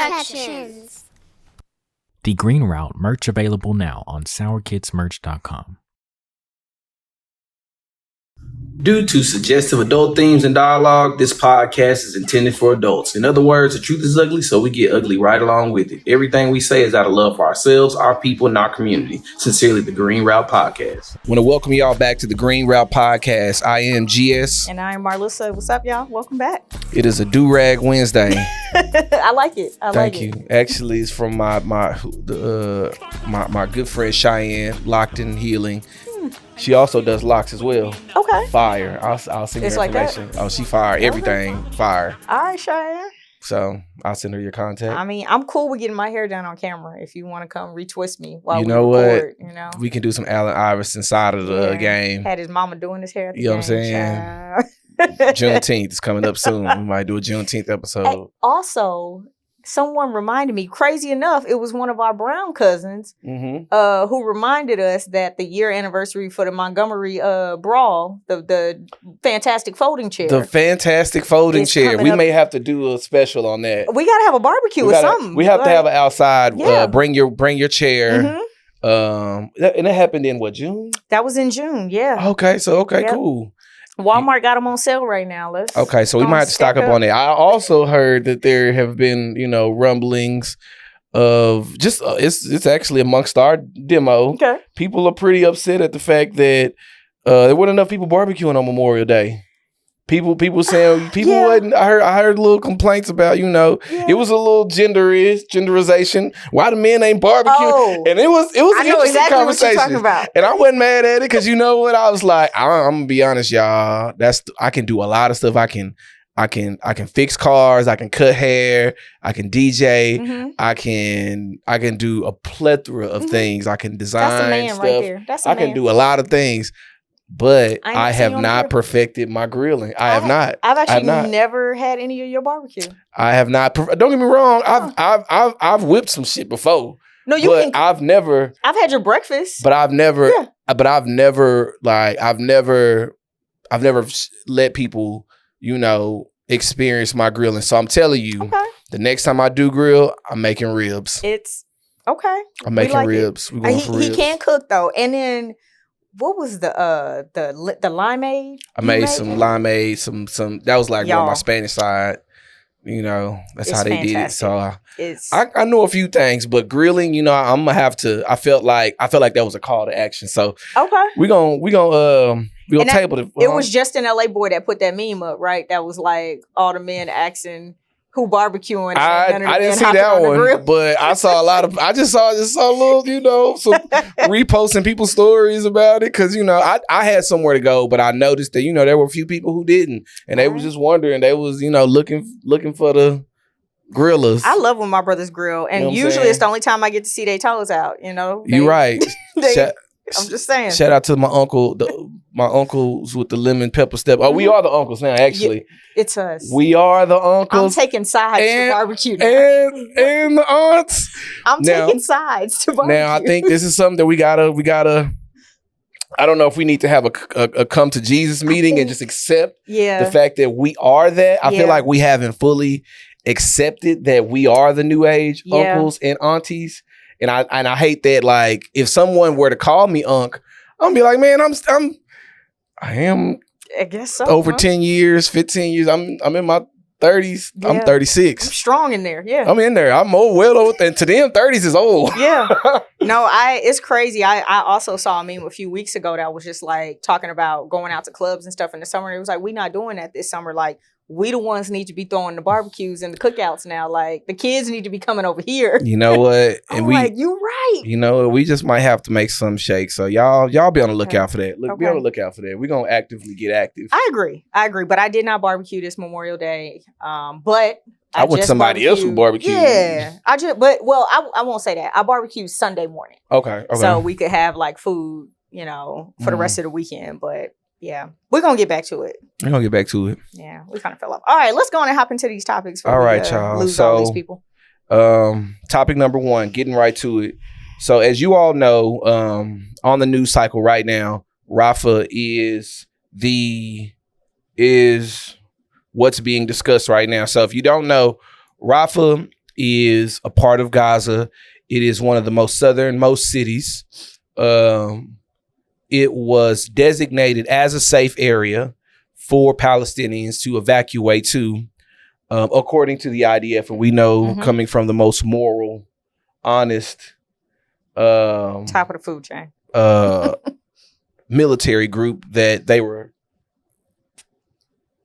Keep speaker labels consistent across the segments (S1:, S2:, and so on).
S1: Productions.
S2: The Green Route merch available now on sourkidsmerch.com.
S3: Due to suggestive adult themes and dialogue, this podcast is intended for adults. In other words, the truth is ugly, so we get ugly right along with it. Everything we say is out of love for ourselves, our people, and our community. Sincerely, the Green Route Podcast. I want to welcome y'all back to the Green Route Podcast. I am GS.
S1: And I am Marlusa. What's up, y'all? Welcome back.
S3: It is a Do-Rag Wednesday.
S1: I like it.
S3: Thank you. Actually, it's from my good friend Cheyenne, Locked in Healing. She also does locks as well.
S1: Okay.
S3: Fire. I'll send her information. Like she fire. Everything fire.
S1: All right, Cheyenne.
S3: So I'll send her your contact.
S1: I mean, I'm cool with getting my hair done on camera. If you want to come retwist me while
S3: you
S1: we
S3: know
S1: record,
S3: what? We can do some Allen Iverson side of the game.
S1: Had his mama doing his hair at the
S3: You know
S1: game,
S3: what I'm saying? Juneteenth is coming up soon. We might do a Juneteenth episode.
S1: And also, someone reminded me, crazy enough, it was one of our Brown cousins who reminded us that the year anniversary for the Montgomery brawl, the fantastic folding chair.
S3: The fantastic folding chair. We may have to do a special on that.
S1: We got to have a barbecue or something.
S3: We have to have it outside. Bring your chair. And that happened in what, June?
S1: That was in June, yeah.
S3: Okay, cool.
S1: Walmart got them on sale right now.
S3: Okay, so we might have to stock up on it. I also heard that there have been, rumblings of just it's actually amongst our demo. Okay, people are pretty upset at the fact that there weren't enough people barbecuing on Memorial Day. People saying wasn't. I heard little complaints about it was a little genderization. Why the men ain't barbecuing? And it was an interesting conversation. What you're talking about. And I wasn't mad at it because you know what, I was like, I'm gonna be honest, y'all. I can do a lot of stuff. I can fix cars. I can cut hair. I can DJ. I can do a plethora of things. I can design
S1: That's a man
S3: stuff.
S1: Right there. That's a man.
S3: Can do a lot of things. But I have not perfected my grilling. I have not.
S1: I've actually never had any of your barbecue.
S3: I have not. Don't get me wrong. I've whipped some shit before.
S1: No, you can.
S3: I've never.
S1: I've had your breakfast.
S3: But I've never. Yeah. But I've never let people, experience my grilling. So I'm telling you, the next time I do grill, I'm making ribs.
S1: It's okay.
S3: I'm making ribs. We're going for ribs.
S1: He can cook though, and then. What was the limeade?
S3: I made some limeade, some that was like more on my Spanish side. That's how they did it. So I know a few things, but grilling, I'm gonna have to. I felt like that was a call to action. So we gonna table it.
S1: It was just an LA boy that put that meme up, right? That was like all the men asking who barbecuing.
S3: I didn't see that one, but I saw a lot of. I just saw a little, some reposting people's stories about it because I had somewhere to go, but I noticed that there were a few people who didn't, and they was just wondering. They was looking for the grillers.
S1: I love when my brothers grill, and usually it's the only time I get to see their toes out.
S3: You're right.
S1: I'm just saying.
S3: Shout out to my uncle, my uncles with the lemon pepper step. Oh, we are the uncles now, actually.
S1: It's us.
S3: We are the uncles.
S1: I'm taking sides to barbecue now.
S3: And the aunts.
S1: I'm taking sides to barbecue.
S3: Now, I think this is something that we gotta, I don't know if we need to have a come to Jesus meeting and just accept the fact that we are that. I feel like we haven't fully accepted that we are the new age uncles and aunties. And I hate that, like, if someone were to call me Unc, I'm gonna be like, man,
S1: I guess so.
S3: Over 10 years, 15 years. I'm in my 30s. Yeah. I'm 36.
S1: I'm strong in there. Yeah.
S3: I'm in there. I'm well old. And to them, 30s is old.
S1: Yeah. No, it's crazy. I also saw a meme a few weeks ago that was just like talking about going out to clubs and stuff in the summer. It was like, we not doing that this summer. Like, we the ones need to be throwing the barbecues and the cookouts now. Like, the kids need to be coming over here.
S3: You know what? And
S1: you're right.
S3: We just might have to make some shakes. So y'all be on the lookout for that. Be on the lookout for that. We're gonna actively get active.
S1: I agree. But I did not barbecue this Memorial Day. But
S3: I went to somebody else who barbecued.
S1: Yeah. I won't say that. I barbecued Sunday morning.
S3: Okay.
S1: So we could have like food, for the rest of the weekend. But yeah, we're going to get back to it. Yeah, we kind of fell off. All right, let's go on and hop into these topics.
S3: All right, y'all.
S1: Lose all these people.
S3: Topic number 1, getting right to it. So as you all know, on the news cycle right now, Rafah is what's being discussed right now. So if you don't know, Rafah is a part of Gaza. It is one of the most southernmost cities. It was designated as a safe area for Palestinians to evacuate to, according to the IDF. And we know, coming from the most moral, honest,
S1: top of the food chain,
S3: military group, that they were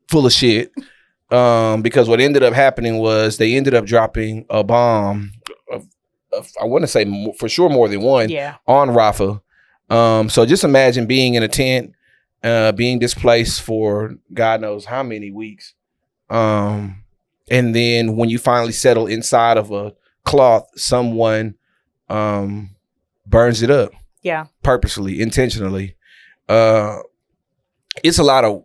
S3: full of shit. Because what ended up happening was they ended up dropping a bomb. I want to say for sure more than one on Rafah. So just imagine being in a tent, being displaced for God knows how many weeks. And then when you finally settle inside of a cloth, someone burns it up. Yeah. Purposely, intentionally. It's a lot of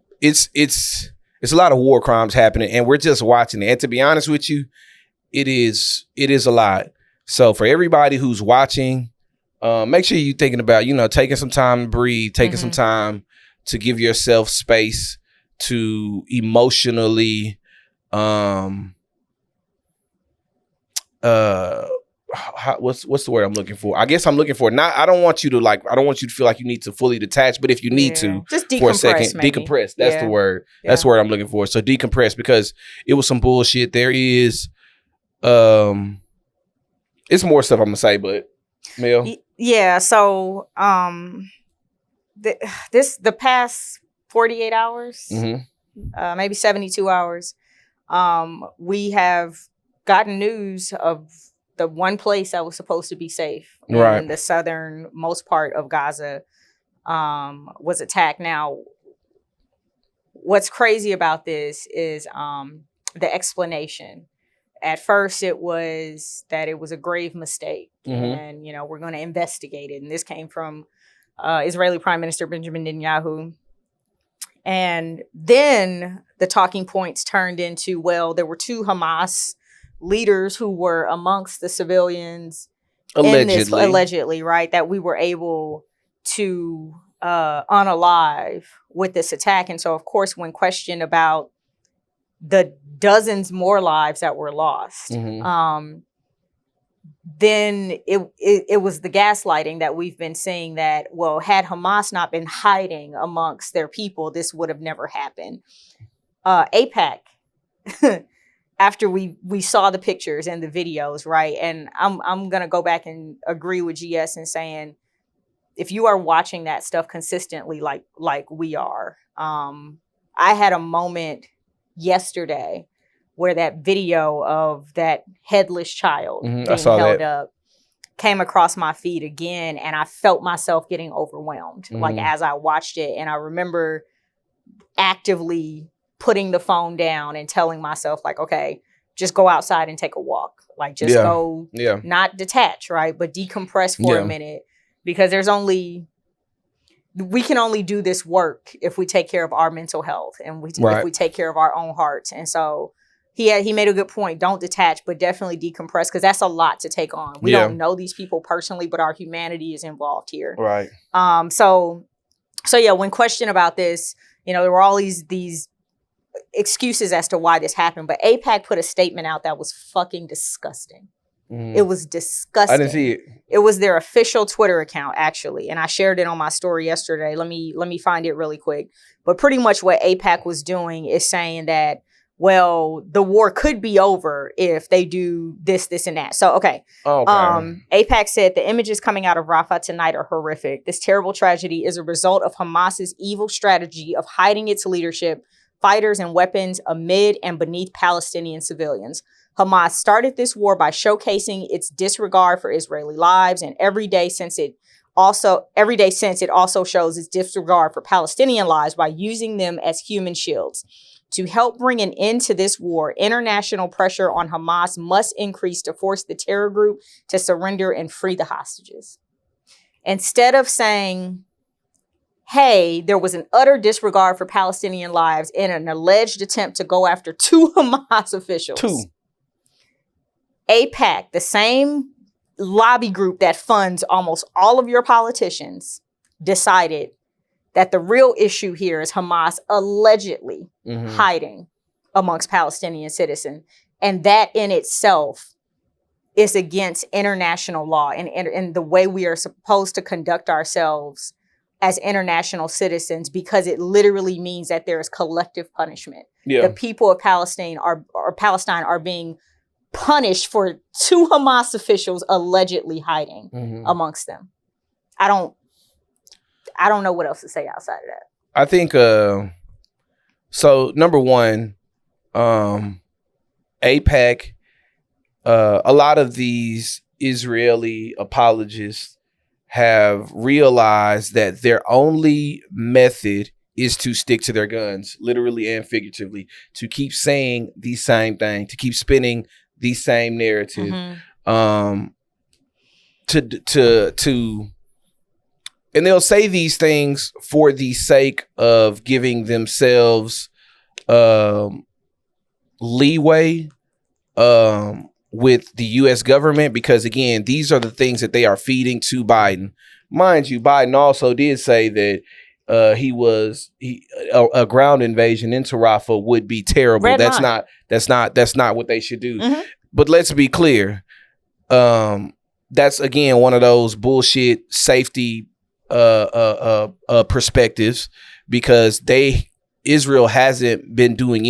S3: war crimes happening, and we're just watching it. And to be honest with you, it is a lot. So for everybody who's watching, make sure you're thinking about, taking some time to breathe, taking some time to give yourself space to emotionally, what's the word I'm looking for? I guess I'm looking for I don't want you to feel like you need to fully detach, but if you need to, just for a second, decompress. That's the word. Yeah. That's the word I'm looking for. So decompress, because it was some bullshit. There is, it's more stuff I'm gonna say, but Mel.
S1: Yeah. So, the past 48 hours, maybe 72 hours, we have gotten news of the one place that was supposed to be safe in the southernmost part of Gaza was attacked. Now, what's crazy about this is the explanation. At first, it was that it was a grave mistake, and we're going to investigate it. And this came from Israeli Prime Minister Benjamin Netanyahu. And then the talking points turned into, well, there were two Hamas leaders who were amongst the civilians allegedly, right, that we were able to unalive with this attack. And so, of course, when questioned about the dozens more lives that were lost, then it was the gaslighting that we've been seeing, that, well, had Hamas not been hiding amongst their people, this would have never happened. AIPAC, after we saw the pictures and the videos, right? And I'm gonna go back and agree with GS in saying, if you are watching that stuff consistently, like we are, I had a moment yesterday where that video of that headless child being held up came across my feed again, and I felt myself getting overwhelmed, like as I watched it. And I remember actively putting the phone down and telling myself, like, okay, just go outside and take a walk. Like, just go, not detach, right? But decompress for a minute, because we can only do this work if we take care of our mental health, and if we take care of our own hearts. And so he made a good point. Don't detach, but definitely decompress, because that's a lot to take on. We don't know these people personally, but our humanity is involved here. Right. So yeah, when questioned about this, there were all these excuses as to why this happened, but AIPAC put a statement out that was fucking disgusting. It was disgusting. I didn't see it. It was their official Twitter account, actually, and I shared it on my story yesterday. Let me find it really quick. But pretty much what AIPAC was doing is saying that, well, the war could be over if they do this, and that. So, okay. AIPAC said the images coming out of Rafah tonight are horrific. This terrible tragedy is a result of Hamas's evil strategy of hiding its leadership, fighters, and weapons amid and beneath Palestinian civilians. Hamas started this war by showcasing its disregard for Israeli lives, and every day since it also shows its disregard for Palestinian lives by using them as human shields. To help bring an end to this war, international pressure on Hamas must increase to force the terror group to surrender and free the hostages. Instead of saying, hey, there was an utter disregard for Palestinian lives in an alleged attempt to go after two Hamas officials. AIPAC, the same lobby group that funds almost all of your politicians, decided that the real issue here is Hamas allegedly hiding amongst Palestinian citizens. And that in itself is against international law and the way we are supposed to conduct ourselves as international citizens, because it literally means that there is collective punishment.
S3: Yeah.
S1: The people of Palestine are being punished for 2 Hamas officials allegedly hiding amongst them. I don't know what else to say outside of that.
S3: I think so number one, AIPAC, a lot of these Israeli apologists have realized that their only method is to stick to their guns, literally and figuratively, to keep saying the same thing, to keep spinning the same narrative, and they'll say these things for the sake of giving themselves leeway with the U.S. government, because again, these are the things that they are feeding to Biden. Mind you, Biden also did say that a ground invasion into Rafah would be terrible. That's not what they should do. But let's be clear. That's again one of those bullshit safety perspectives, because Israel hasn't been doing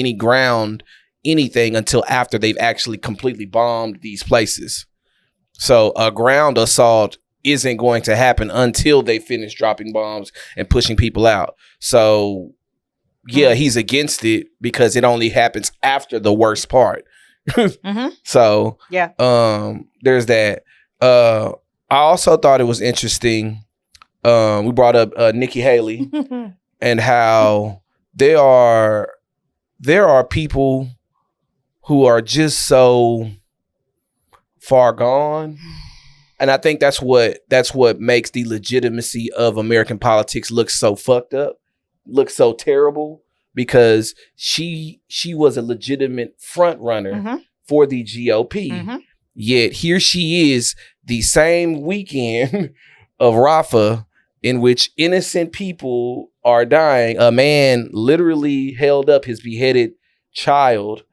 S3: anything until after they've actually completely bombed these places. So a ground assault isn't going to happen until they finish dropping bombs and pushing people out. So yeah, he's against it because it only happens after the worst part. So yeah, there's that. I also thought it was interesting. We brought up Nikki Haley and how there are people who are just so far gone. And I think that's what makes the legitimacy of American politics look so fucked up, look so terrible, because she was a legitimate front runner for the GOP. Yet here she is, the same weekend of Rafah, in which innocent people are dying. A man literally held up his beheaded child.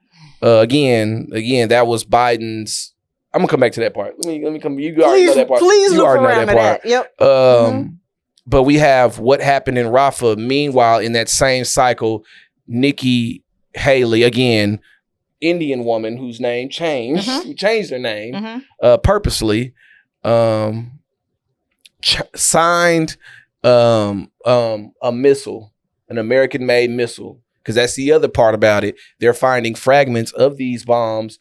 S3: Again, that was Biden's. I'm gonna come back to that part. Let me come. You already know that part.
S1: Please look around to that. Yep.
S3: But we have what happened in Rafah. Meanwhile, in that same cycle, Nikki Haley, again, Indian woman whose name changed, who changed her name purposely, signed a missile, an American-made missile, because that's the other part about it. They're finding fragments of these bombs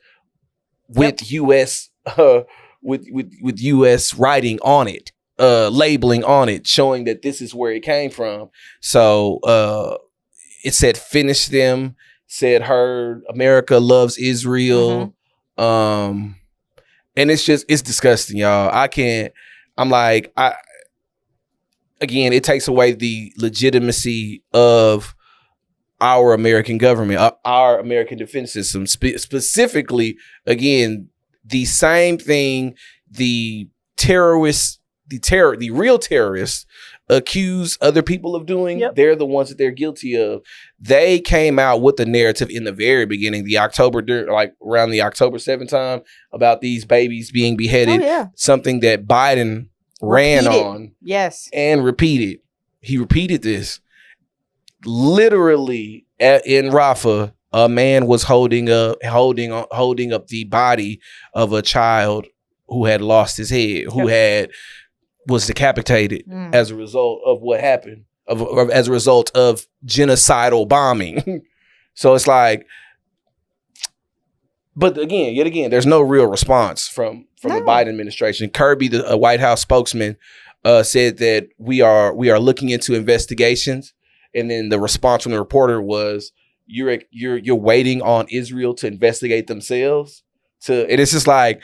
S3: with U.S. with U.S. writing on it, labeling on it, showing that this is where it came from. So it said "finish them." Said "heard America loves Israel," and it's disgusting, y'all. Again, it takes away the legitimacy of our American government, our American defense system, specifically, again, the same thing the real terrorists accuse other people of doing. They're the ones that they're guilty of. They came out with the narrative in the very beginning, around the October 7th time, about these babies being beheaded, something that Biden ran on. Yes. And repeated. He repeated this. Literally in Rafah, a man was holding up the body of a child who had lost his head, who was decapitated as a result of what happened, as a result of genocidal bombing. So it's like, but yet again, there's no real response from the Biden administration. Kirby, the White House spokesman, said that we are looking into investigations, and then the response from the reporter was, "You're waiting on Israel to investigate themselves." And it's just like,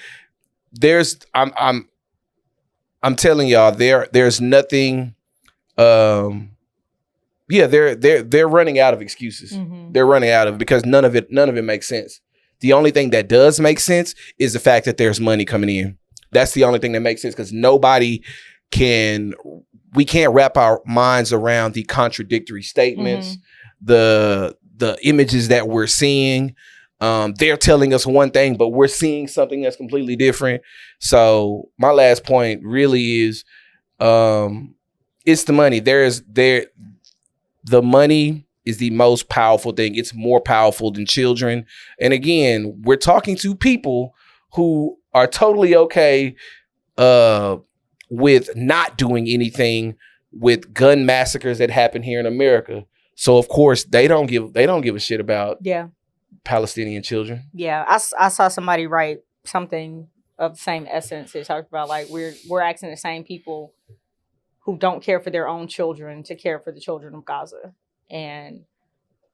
S3: I'm telling y'all, there's nothing. They're running out of excuses. They're running out of, because none of it makes sense. The only thing that does make sense is the fact that there's money coming in. That's the only thing that makes sense, because we can't wrap our minds around the contradictory statements, the images that we're seeing. They're telling us one thing, but we're seeing something that's completely different. So my last point really is, it's the money. The money is the most powerful thing. It's more powerful than children. And again, we're talking to people who are totally okay with not doing anything with gun massacres that happen here in America. So of course they don't give a shit about Palestinian children.
S1: Yeah, I saw somebody write something of the same essence. It talked about like we're asking the same people who don't care for their own children to care for the children of Gaza. And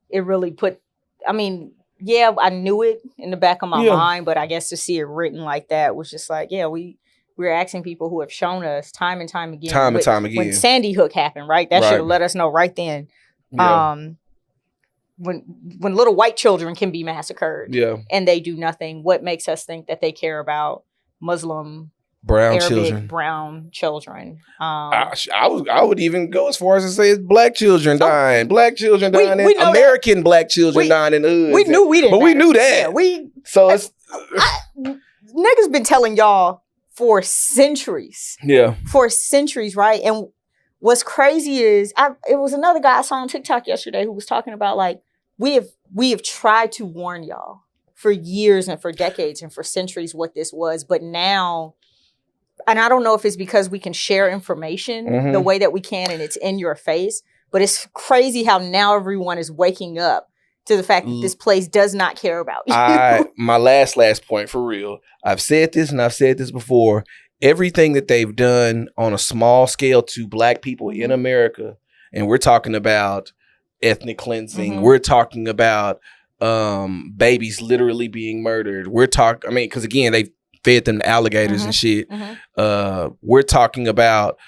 S1: it really put, I mean, yeah, I knew it in the back of my mind, but I guess to see it written like that was just like, yeah, we're asking people who have shown us time and time again. When Sandy Hook happened, right? That should have let us know right then. Yeah. When little white children can be massacred and they do nothing, what makes us think that they care about Muslim,
S3: brown
S1: children?
S3: I would even go as far as to say it's black children dying. Black children dying. American black children dying in the hood.
S1: We knew we didn't.
S3: But we knew that.
S1: Niggas been telling y'all for centuries.
S3: Yeah.
S1: For centuries, right? And what's crazy is it was another guy I saw on TikTok yesterday who was talking about like we have tried to warn y'all for years and for decades and for centuries what this was, but now, and I don't know if it's because we can share information the way that we can and it's in your face, but it's crazy how now everyone is waking up to the fact that this place does not care about you.
S3: My last point for real. I've said this and I've said this before. Everything that they've done on a small scale to black people in America, and we're talking about ethnic cleansing, we're talking about babies literally being murdered. Because again, they fed them to alligators and shit. We're talking about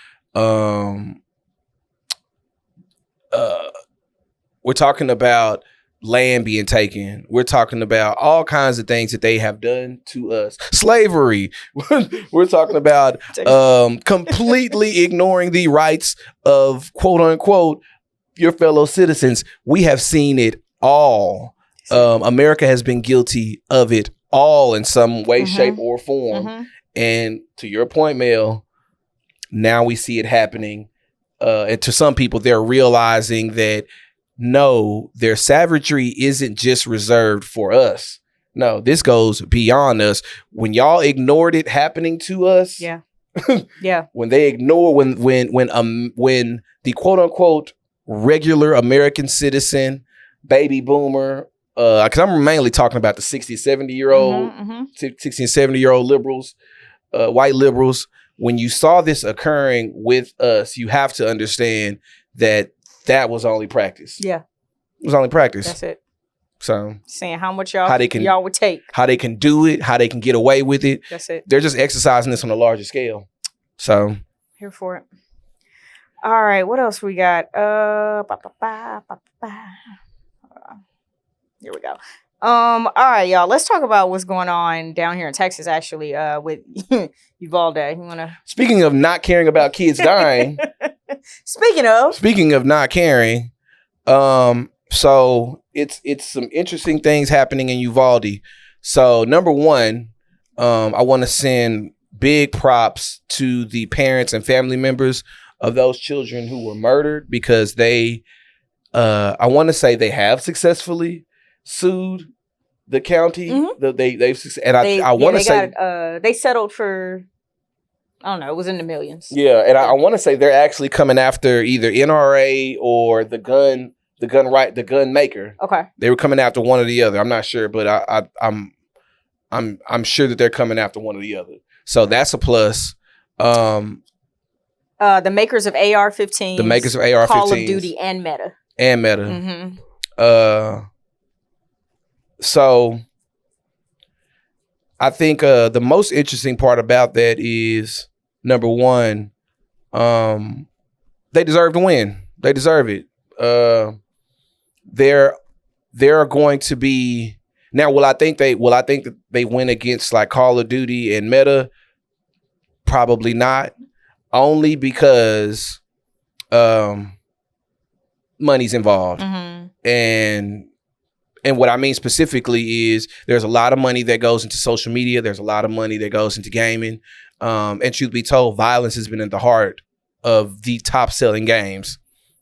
S3: land being taken. We're talking about all kinds of things that they have done to us. Slavery. We're talking about completely ignoring the rights of quote unquote your fellow citizens. We have seen it all. America has been guilty of it all in some way, shape, or form. And to your point, Mel, now we see it happening. And to some people, they're realizing that no, their savagery isn't just reserved for us. No, this goes beyond us. When y'all ignored it happening to us, when they ignore when the quote unquote regular American citizen, baby boomer, because I'm mainly talking about the 60, 70-year-old, 60 and 70-year-old liberals, white liberals. When you saw this occurring with us, you have to understand that was only practice. Yeah. It was only practice.
S1: That's it.
S3: So
S1: saying how much y'all would take.
S3: How they can do it, how they can get away with it.
S1: That's it.
S3: They're just exercising this on a larger scale. So
S1: here for it. All right, what else we got? Here we go. All right, y'all. Let's talk about what's going on down here in Texas, actually, with Uvalde. You wanna?
S3: Speaking of not caring about kids dying. Speaking of not caring, so it's some interesting things happening in Uvalde. So number one, I want to send big props to the parents and family members of those children who were murdered because they, I want to say they have successfully sued the county. I want to say
S1: they settled for, I don't know, it was in the millions.
S3: Yeah, and I want to say they're actually coming after either NRA or the gun maker.
S1: Okay,
S3: they were coming after one or the other. I'm not sure, but I'm sure that they're coming after one or the other. So that's a plus.
S1: The makers of AR-15,
S3: the makers of AR-15,
S1: Call of Duty, and Meta.
S3: So I think the most interesting part about that is number one, they deserve to win. They deserve it. There are going to be now. Will I think that they win against like Call of Duty and Meta? Probably not. Only because money's involved, and And what I mean specifically is there's a lot of money that goes into social media. There's a lot of money that goes into gaming. And truth be told, violence has been at the heart of the top selling games.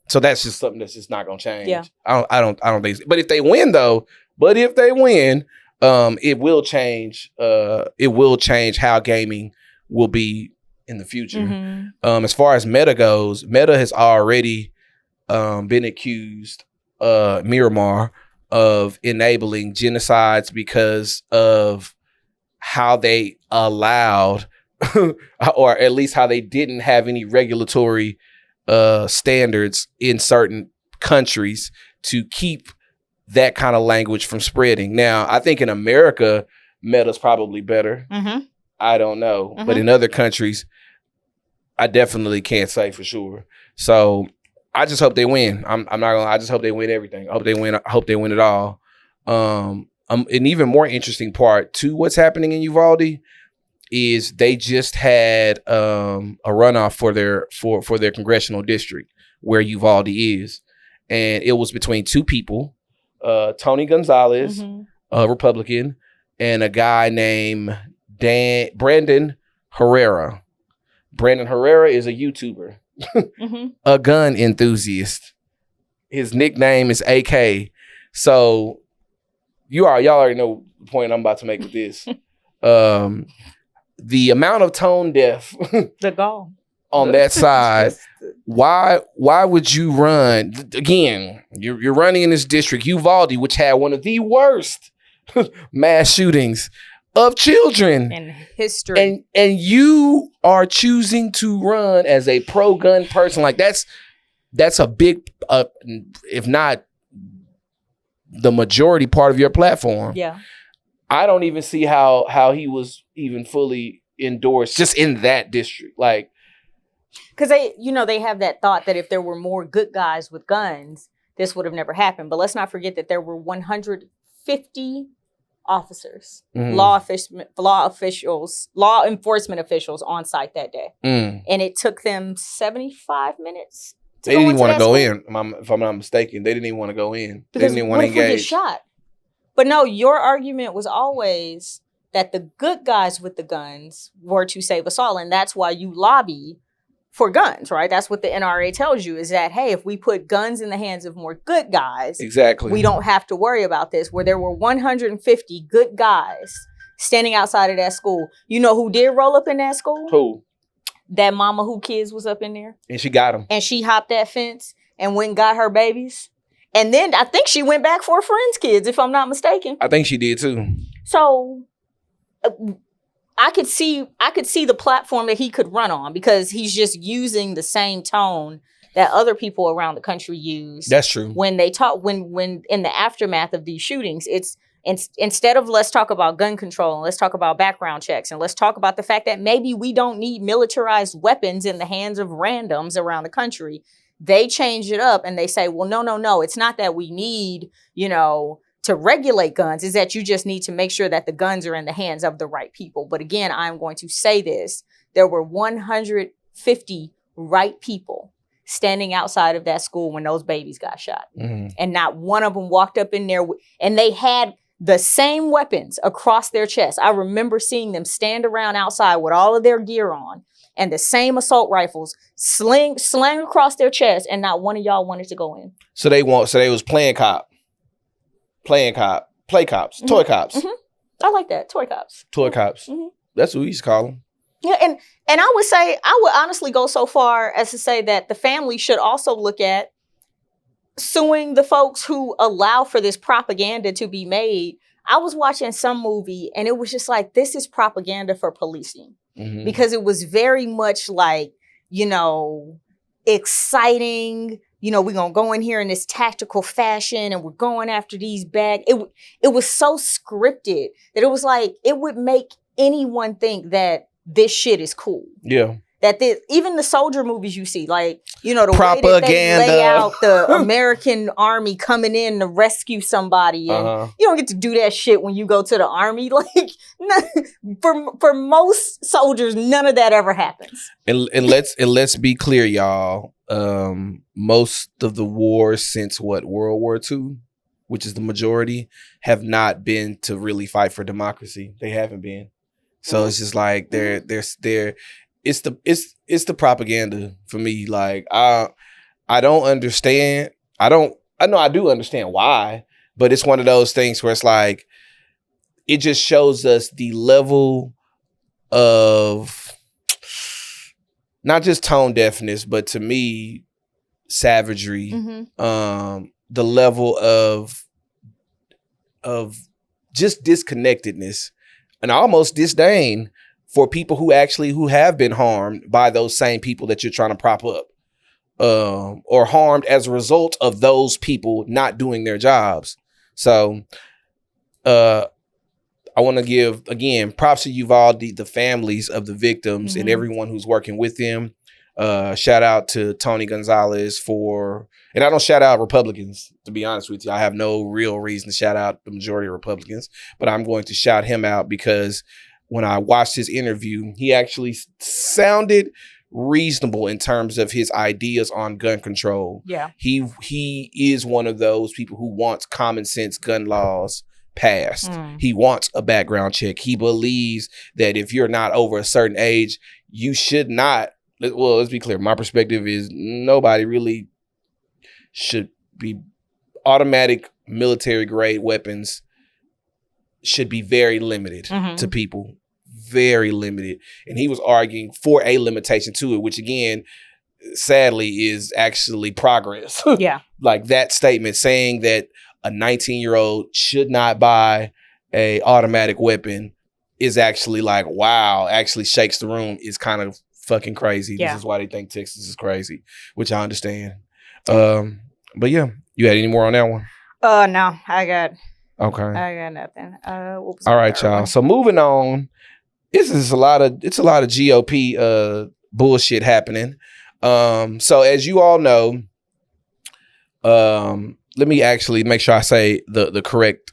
S3: So that's just something that's just not going to change.
S1: Yeah.
S3: I don't think so. But if they win though, it will change. It will change how gaming will be in the future.
S1: Mm-hmm.
S3: As far as Meta goes, Meta has already been accused, Miramar, of enabling genocides because of how they allowed, or at least how they didn't have any regulatory standards in certain countries to keep that kind of language from spreading. Now, I think in America, Meta's probably better.
S1: Mm-hmm.
S3: I don't know.
S1: Mm-hmm.
S3: But in other countries, I definitely can't say for sure. So I just hope they win. I'm not gonna. I just hope they win everything. I hope they win. I hope they win it all. An even more interesting part to what's happening in Uvalde is they just had a runoff for their congressional district where Uvalde is, and it was between two people, Tony Gonzalez, a Republican, and a guy named Brandon Herrera. Brandon Herrera is a YouTuber. A gun enthusiast. His nickname is AK. So y'all already know the point I'm about to make with this. The amount of tone deaf
S1: the gall
S3: on that side. Why would you run again? You're running in this district, Uvalde, which had one of the worst mass shootings of children
S1: in history,
S3: and you are choosing to run as a pro-gun person. Like that's a big, if not the majority part of your platform.
S1: Yeah,
S3: I don't even see how he was even fully endorsed just in that district. Like,
S1: because they have that thought that if there were more good guys with guns, this would have never happened. But let's not forget that there were 150 officers, law enforcement officials on site that day. And it took them 75 minutes to
S3: They didn't even want to go
S1: school.
S3: in, if I'm not mistaken. They didn't even want to go in.
S1: Because
S3: they didn't even want to engage.
S1: What if we get shot? But no, your argument was always that the good guys with the guns were to save us all. And that's why you lobby for guns, right? That's what the NRA tells you, is that, hey, if we put guns in the hands of more good guys,
S3: exactly,
S1: we don't have to worry about this. Where there were 150 good guys standing outside of that school. You know who did roll up in that school?
S3: Who?
S1: That mama who kids was up in there.
S3: And she got them.
S1: And she hopped that fence and went and got her babies. And then I think she went back for a friend's kids, if I'm not mistaken.
S3: I think she did too.
S1: So I could see the platform that he could run on, because he's just using the same tone that other people around the country use.
S3: That's true.
S1: When they talk, when in the aftermath of these shootings, it's instead of let's talk about gun control and let's talk about background checks and let's talk about the fact that maybe we don't need militarized weapons in the hands of randoms around the country, they change it up and they say, well, no, it's not that we need, to regulate guns, is that you just need to make sure that the guns are in the hands of the right people. But again, I'm going to say this. There were 150 right people standing outside of that school when those babies got shot. And not one of them walked up in there and they had the same weapons across their chest. I remember seeing them stand around outside with all of their gear on and the same assault rifles slang across their chest, and not one of y'all wanted to go in. So they
S3: was playing cops, toy cops.
S1: I like that, toy cops.
S3: That's what we used to call them.
S1: Yeah, and I would honestly go so far as to say that the family should also look at suing the folks who allow for this propaganda to be made. I was watching some movie and it was just like, this is propaganda for policing. Because it was very much like, exciting, we're going to go in here in this tactical fashion and we're going after these bad. It was so scripted that it was like, it would make anyone think that this shit is cool.
S3: Yeah.
S1: That even the soldier movies you see, like, the
S3: propaganda.
S1: way that they lay out the American army coming in to rescue somebody. And you don't get to do that shit when you go to the army. Like, for most soldiers, none of that ever happens.
S3: And let's be clear, y'all. Most of the wars since World War II which is the majority, have not been to really fight for democracy. They haven't been. So it's just like it's the propaganda for me. Like I don't understand. I know I do understand why, but it's one of those things where it's like it just shows us the level of not just tone deafness, but to me, savagery, the level of just disconnectedness and almost disdain for people who have been harmed by those same people that you're trying to prop up, or harmed as a result of those people not doing their jobs. So, I want to give, again, props to Uvalde, the families of the victims and everyone who's working with them. Shout out to Tony Gonzalez and I don't shout out Republicans, to be honest with you. I have no real reason to shout out the majority of Republicans, but I'm going to shout him out because when I watched his interview, he actually sounded reasonable in terms of his ideas on gun control.
S1: Yeah.
S3: He is one of those people who wants common sense gun laws passed. He wants a background check. He believes that if you're not over a certain age, you should not. Well, let's be clear. My perspective is nobody really should be automatic military grade weapons should be very limited to people. Very limited. And he was arguing for a limitation to it, which again, sadly is actually progress.
S1: Yeah.
S3: Like that statement saying that a 19-year-old should not buy a automatic weapon is actually like, wow, actually shakes the room, is kind of fucking crazy.
S1: Yeah.
S3: This is why they think Texas is crazy, which I understand. But yeah, you had any more on that one?
S1: No, I got nothing.
S3: All right, y'all. So moving on, it's a lot of GOP bullshit happening. So as you all know, let me actually make sure I say the correct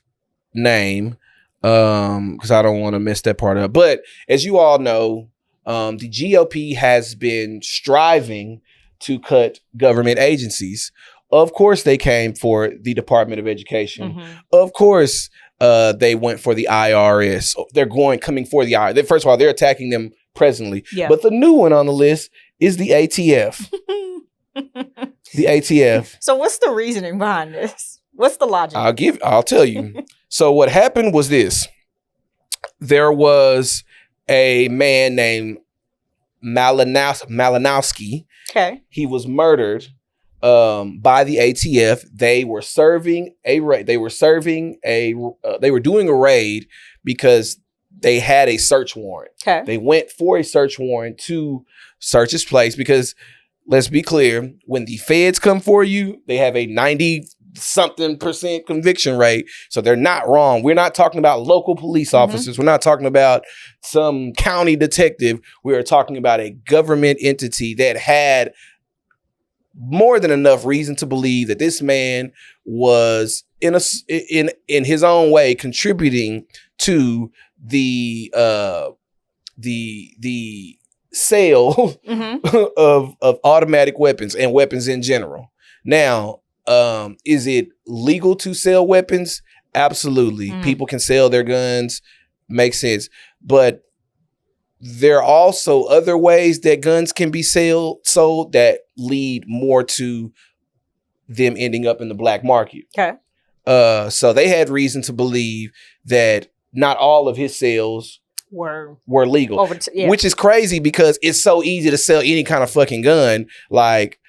S3: name, because I don't want to mess that part up. But as you all know, the GOP has been striving to cut government agencies. Of course, they came for the Department of Education. Of course, they went for the IRS. They're coming for the IRS. First of all, they're attacking them presently. Yeah. But the new one on the list is the ATF. The ATF.
S1: So what's the reasoning behind this? What's the logic?
S3: I'll tell you. So what happened was this. There was a man named Malinowski. Okay. He was murdered by the ATF. They were doing a raid because they had a search warrant. Okay. They went for a search warrant to search his place because, let's be clear, when the feds come for you, they have a 90-something% conviction rate. So they're not wrong. We're not talking about local police officers. We're not talking about some county detective. We are talking about a government entity that had more than enough reason to believe that this man was in his own way contributing to the sale of automatic weapons and weapons in general. Now, is it legal to sell weapons? Absolutely. People can sell their guns. Makes sense. But there are also other ways that guns can be sold that lead more to them ending up in the black market. Okay. So they had reason to believe that not all of his sales were legal, which is crazy because it's so easy to sell any kind of fucking gun. Like,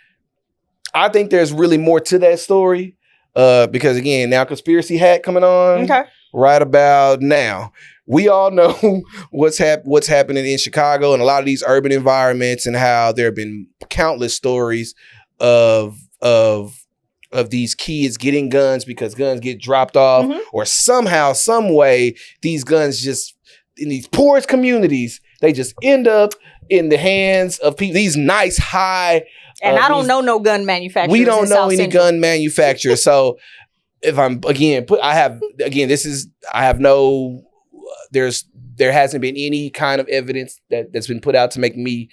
S3: I think there's really more to that story because, again, now Conspiracy Hat coming on right about now. We all know what's happening in Chicago and a lot of these urban environments and how there have been countless stories of these kids getting guns because guns get dropped off or somehow, some way, these guns just in these poorest communities, they just end up in the hands of people, these nice high.
S1: And I don't know no gun manufacturers.
S3: We don't know any gun manufacturers. So if I'm there hasn't been any kind of evidence that's been put out to make me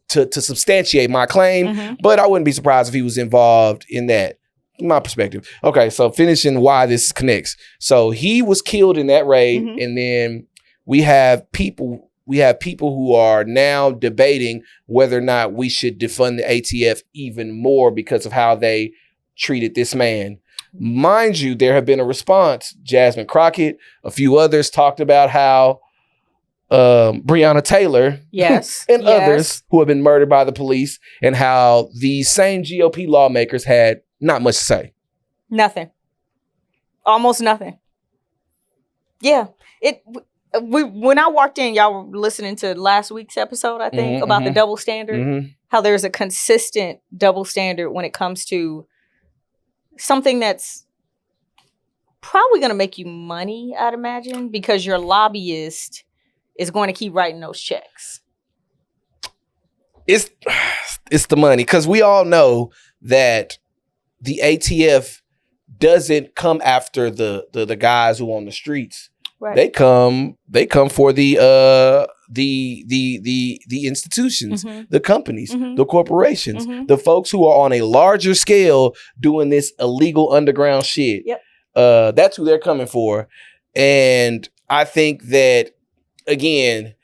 S3: to substantiate my claim, but I wouldn't be surprised if he was involved in that. my perspective. Okay, so finishing why this connects. So he was killed in that raid, and then we have people who are now debating whether or not we should defund the ATF even more because of how they treated this man. Mind you, there have been a response. Jasmine Crockett, a few others talked about how Breonna Taylor and others who have been murdered by the police, and how these same GOP lawmakers had not much to say.
S1: Nothing. Almost nothing. Yeah. When I walked in, y'all were listening to last week's episode, I think, about the double standard. How there's a consistent double standard when it comes to something that's probably going to make you money, I'd imagine, because your lobbyist is going to keep writing those checks.
S3: It's the money, because we all know that the ATF doesn't come after the guys who are on the streets. Right. They come for the institutions, the companies, the corporations, the folks who are on a larger scale doing this illegal underground shit. Yep. That's who they're coming for. And I think that, again,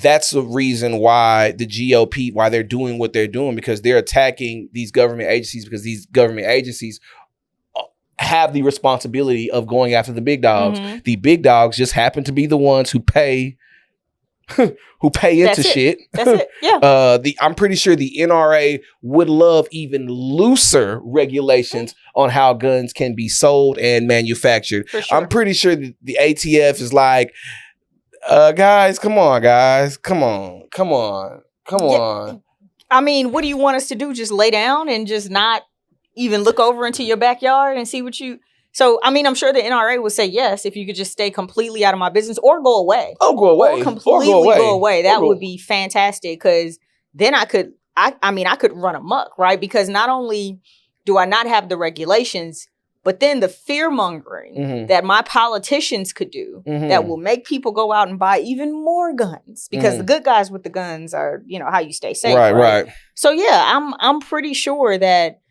S3: that's the reason why the GOP, why they're doing what they're doing, because they're attacking these government agencies, because these government agencies have the responsibility of going after the big dogs. The big dogs just happen to be the ones who pay into shit.
S1: That's it. Yeah.
S3: I'm pretty sure the NRA would love even looser regulations on how guns can be sold and manufactured. For sure. I'm pretty sure the ATF is like, guys, come on.
S1: I mean, what do you want us to do? Just lay down and just not even look over into your backyard and see what you... So, I mean, I'm sure the NRA would say yes if you could just stay completely out of my business or go away.
S3: Oh, go away.
S1: Or completely go away. That would be fantastic, because then I could run amok, right? Because not only do I not have the regulations, but then the fear mongering that my politicians could do that will make people go out and buy even more guns, because the good guys with the guns are, how you stay safe. Right. So yeah, I'm pretty sure that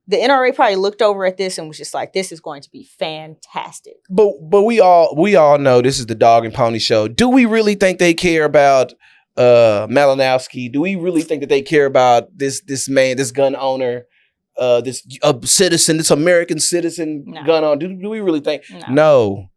S1: the NRA probably looked over at this and was just like, this is going to be fantastic.
S3: But we all know this is the Dog and Pony Show. Do we really think they care about Malinowski? Do we really think that they care about this man, this gun owner, this citizen, this American citizen gun owner? Do we really think? No.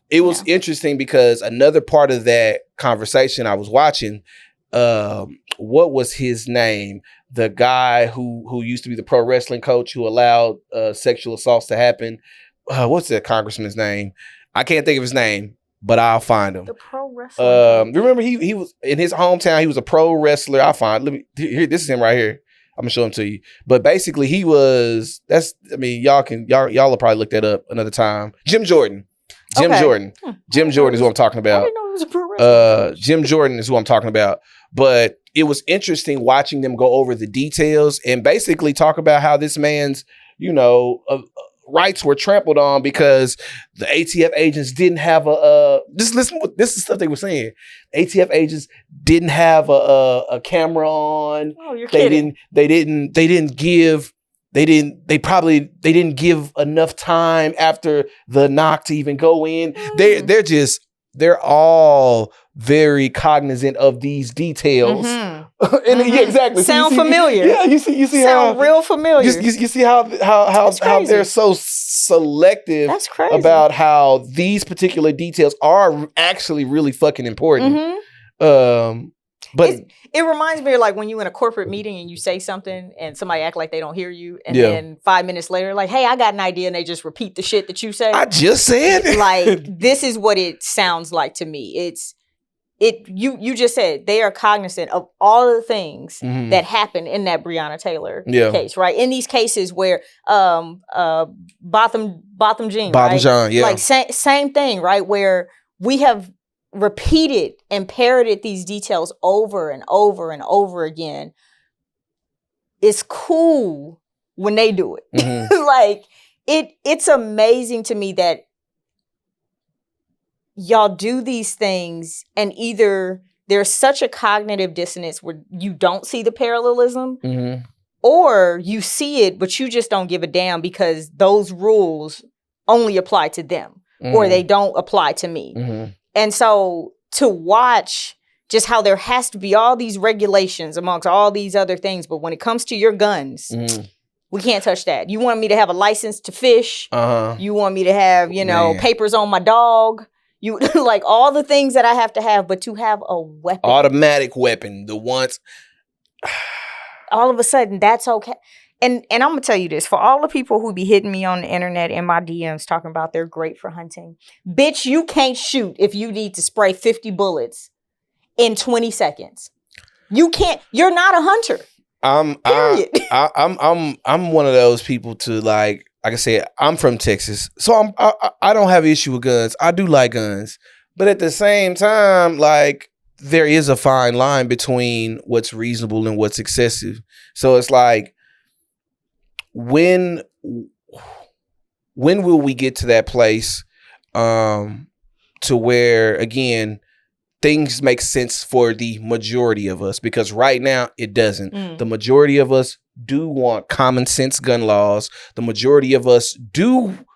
S3: It was interesting because another part of that conversation I was watching, what was his name? The guy who used to be the pro wrestling coach who allowed sexual assaults to happen. What's that congressman's name? I can't think of his name, but I'll find him.
S1: The pro wrestling.
S3: Remember he was in his hometown. He was a pro wrestler. I'll find. Here. This is him right here. I'm gonna show him to you. But basically, he was. Y'all will probably look that up another time. Jim Jordan. Jim Jordan is who I'm talking about.
S1: I didn't know he was a pro wrestler.
S3: Jim Jordan is who I'm talking about. But it was interesting watching them go over the details and basically talk about how this man's, rights were trampled on because the ATF agents didn't have just listen, this is stuff they were saying. ATF agents didn't have a camera on.
S1: Oh, you're kidding.
S3: They didn't give enough time after the knock to even go in. They're all very cognizant of these details. And yeah, exactly.
S1: Sound familiar.
S3: Yeah, you see
S1: Sound real familiar.
S3: You see how they're so selective.
S1: That's crazy.
S3: About how these particular details are actually really fucking important. But
S1: it reminds me of like when you in a corporate meeting and you say something and somebody act like they don't hear you, and then 5 minutes later, like, hey, I got an idea, and they just repeat the shit that you say.
S3: I just said.
S1: Like, this is what it sounds like to me. You just said they are cognizant of all of the things that happened in that Breonna Taylor case, right? In these cases where Botham Jean, right?
S3: Jean, yeah.
S1: Like same thing, right? Where we have repeated and parroted these details over and over and over again. It's cool when they do it. Like it's amazing to me that y'all do these things and either there's such a cognitive dissonance where you don't see the parallelism, or you see it, but you just don't give a damn because those rules only apply to them or they don't apply to me. And so to watch just how there has to be all these regulations amongst all these other things, but when it comes to your guns, we can't touch that. You want me to have a license to fish. You want me to have, papers on my dog. You like all the things that I have to have, but to have a weapon.
S3: Automatic weapon. The ones.
S1: All of a sudden, that's okay. And I'm going to tell you this. For all the people who be hitting me on the internet in my DMs talking about they're great for hunting. Bitch, you can't shoot if you need to spray 50 bullets in 20 seconds. You can't. You're not a hunter. Period.
S3: I'm one of those people to like I said, I'm from Texas, so I don't have issue with guns. I do like guns, but at the same time, like there is a fine line between what's reasonable and what's excessive. So it's like when will we get to that place to where again things make sense for the majority of us, because right now it doesn't. The majority of us do want common sense gun laws. The majority of us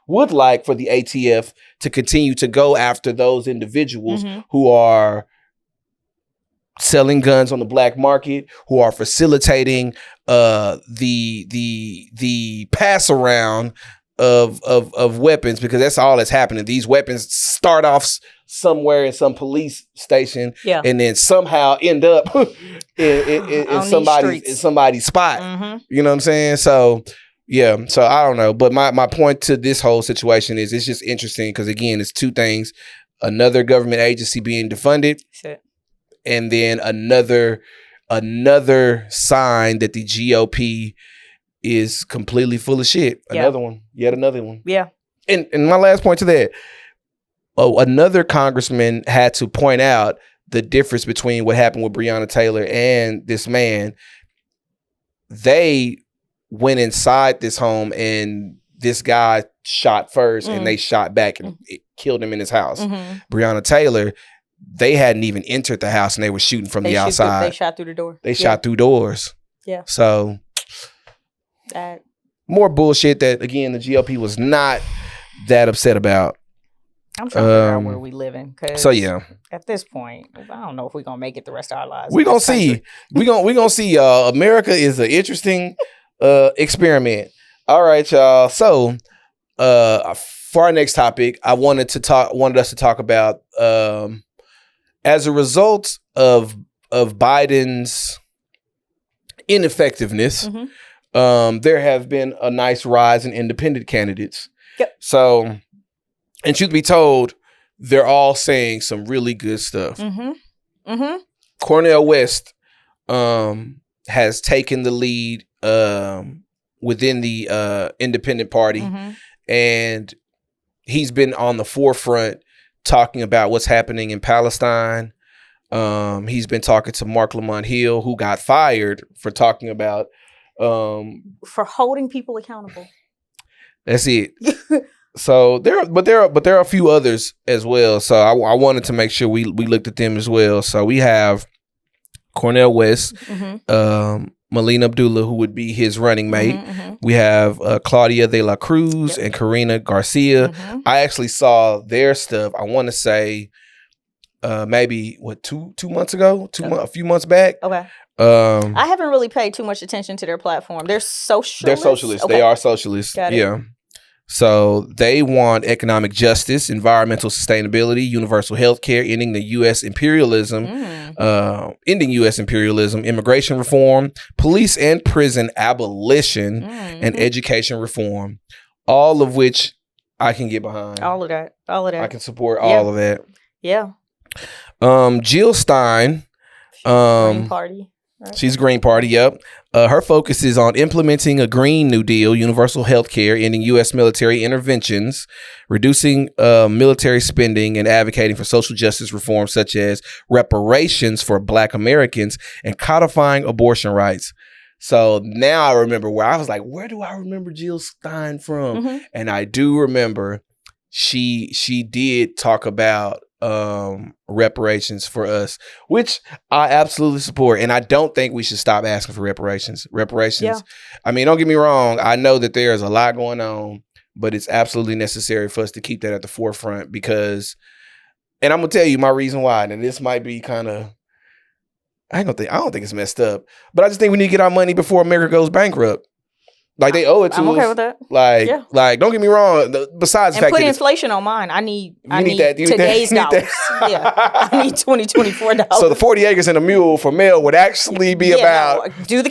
S3: would like for the ATF to continue to go after those individuals who are selling guns on the black market, who are facilitating the pass around of weapons, because that's all that's happening. These weapons start off somewhere in some police station and then somehow end up in somebody's spot. You know what I'm saying? So so I don't know. But my point to this whole situation is it's just interesting because again, it's two things. Another government agency being defunded and then another sign that the GOP is completely full of shit. Yet another one. Yeah. And my last point to that, another congressman had to point out the difference between what happened with Breonna Taylor and this man. They went inside this home and this guy shot first and they shot back and it killed him in his house. Breonna Taylor, they hadn't even entered the house and they were shooting from the outside.
S1: They shot through the door.
S3: They shot through doors. Yeah. So more bullshit that again the GOP was not that upset about.
S1: I'm trying to figure out where we living. So at this point, I don't know if we're gonna make it the rest of our lives.
S3: We're gonna see. We're gonna see. America is an interesting experiment. All right, y'all. So for our next topic, I wanted us to talk about as a result of Biden's ineffectiveness. There have been a nice rise in independent candidates. So, and truth be told, they're all saying some really good stuff. Cornel West has taken the lead within the independent party, and he's been on the forefront talking about what's happening in Palestine. He's been talking to Mark Lamont Hill, who got fired for talking about
S1: for holding people accountable.
S3: That's it. So there are a few others as well. So I wanted to make sure we looked at them as well. So we have Cornel West, Melina Abdullah, who would be his running mate. We have Claudia de la Cruz and Karina Garcia. I actually saw their stuff. I want to say maybe two months ago, a few months back. Okay.
S1: I haven't really paid too much attention to their platform. They're socialists.
S3: They're socialists. Okay. They are socialists. Got it. Yeah. So they want economic justice, environmental sustainability, universal health care, ending U.S. imperialism, immigration reform, police and prison abolition, and education reform. All of which I can get behind.
S1: All of that.
S3: I can support all of that.
S1: Yeah.
S3: Jill Stein.
S1: Green Party. Right.
S3: She's Green Party, yep. Her focus is on implementing a Green New Deal, universal health care, ending U.S. military interventions, reducing military spending, and advocating for social justice reforms such as reparations for Black Americans and codifying abortion rights. So now I remember where I was like, where do I remember Jill Stein from? And I do remember she did talk about reparations for us, which I absolutely support. And I don't think we should stop asking for reparations. I mean, don't get me wrong. I know that there's a lot going on, but it's absolutely necessary for us to keep that at the forefront because, and I'm going to tell you my reason why, and this might be kind of, I don't think it's messed up, but I just think we need to get our money before America goes bankrupt. Like they owe it to us.
S1: I'm okay with that.
S3: Like don't get me wrong. Besides the fact
S1: put
S3: that
S1: inflation on mine. I need today's dollars. Yeah, I need $2024.
S3: So the 40 acres and a mule for Mel would actually be about
S1: do the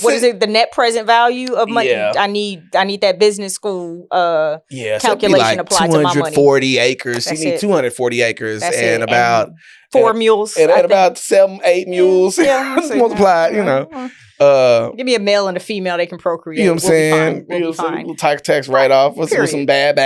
S1: what is it? The net present value of money. Yeah. I need that business school calculation applied to my money.
S3: 240 acres. That's you need 240 acres and about
S1: 4 mules.
S3: And about 7-8 mules. Yeah, multiplied. You know.
S1: Give me a male and a female, they can procreate.
S3: You know what I'm saying? We'll be tax write-off with some bad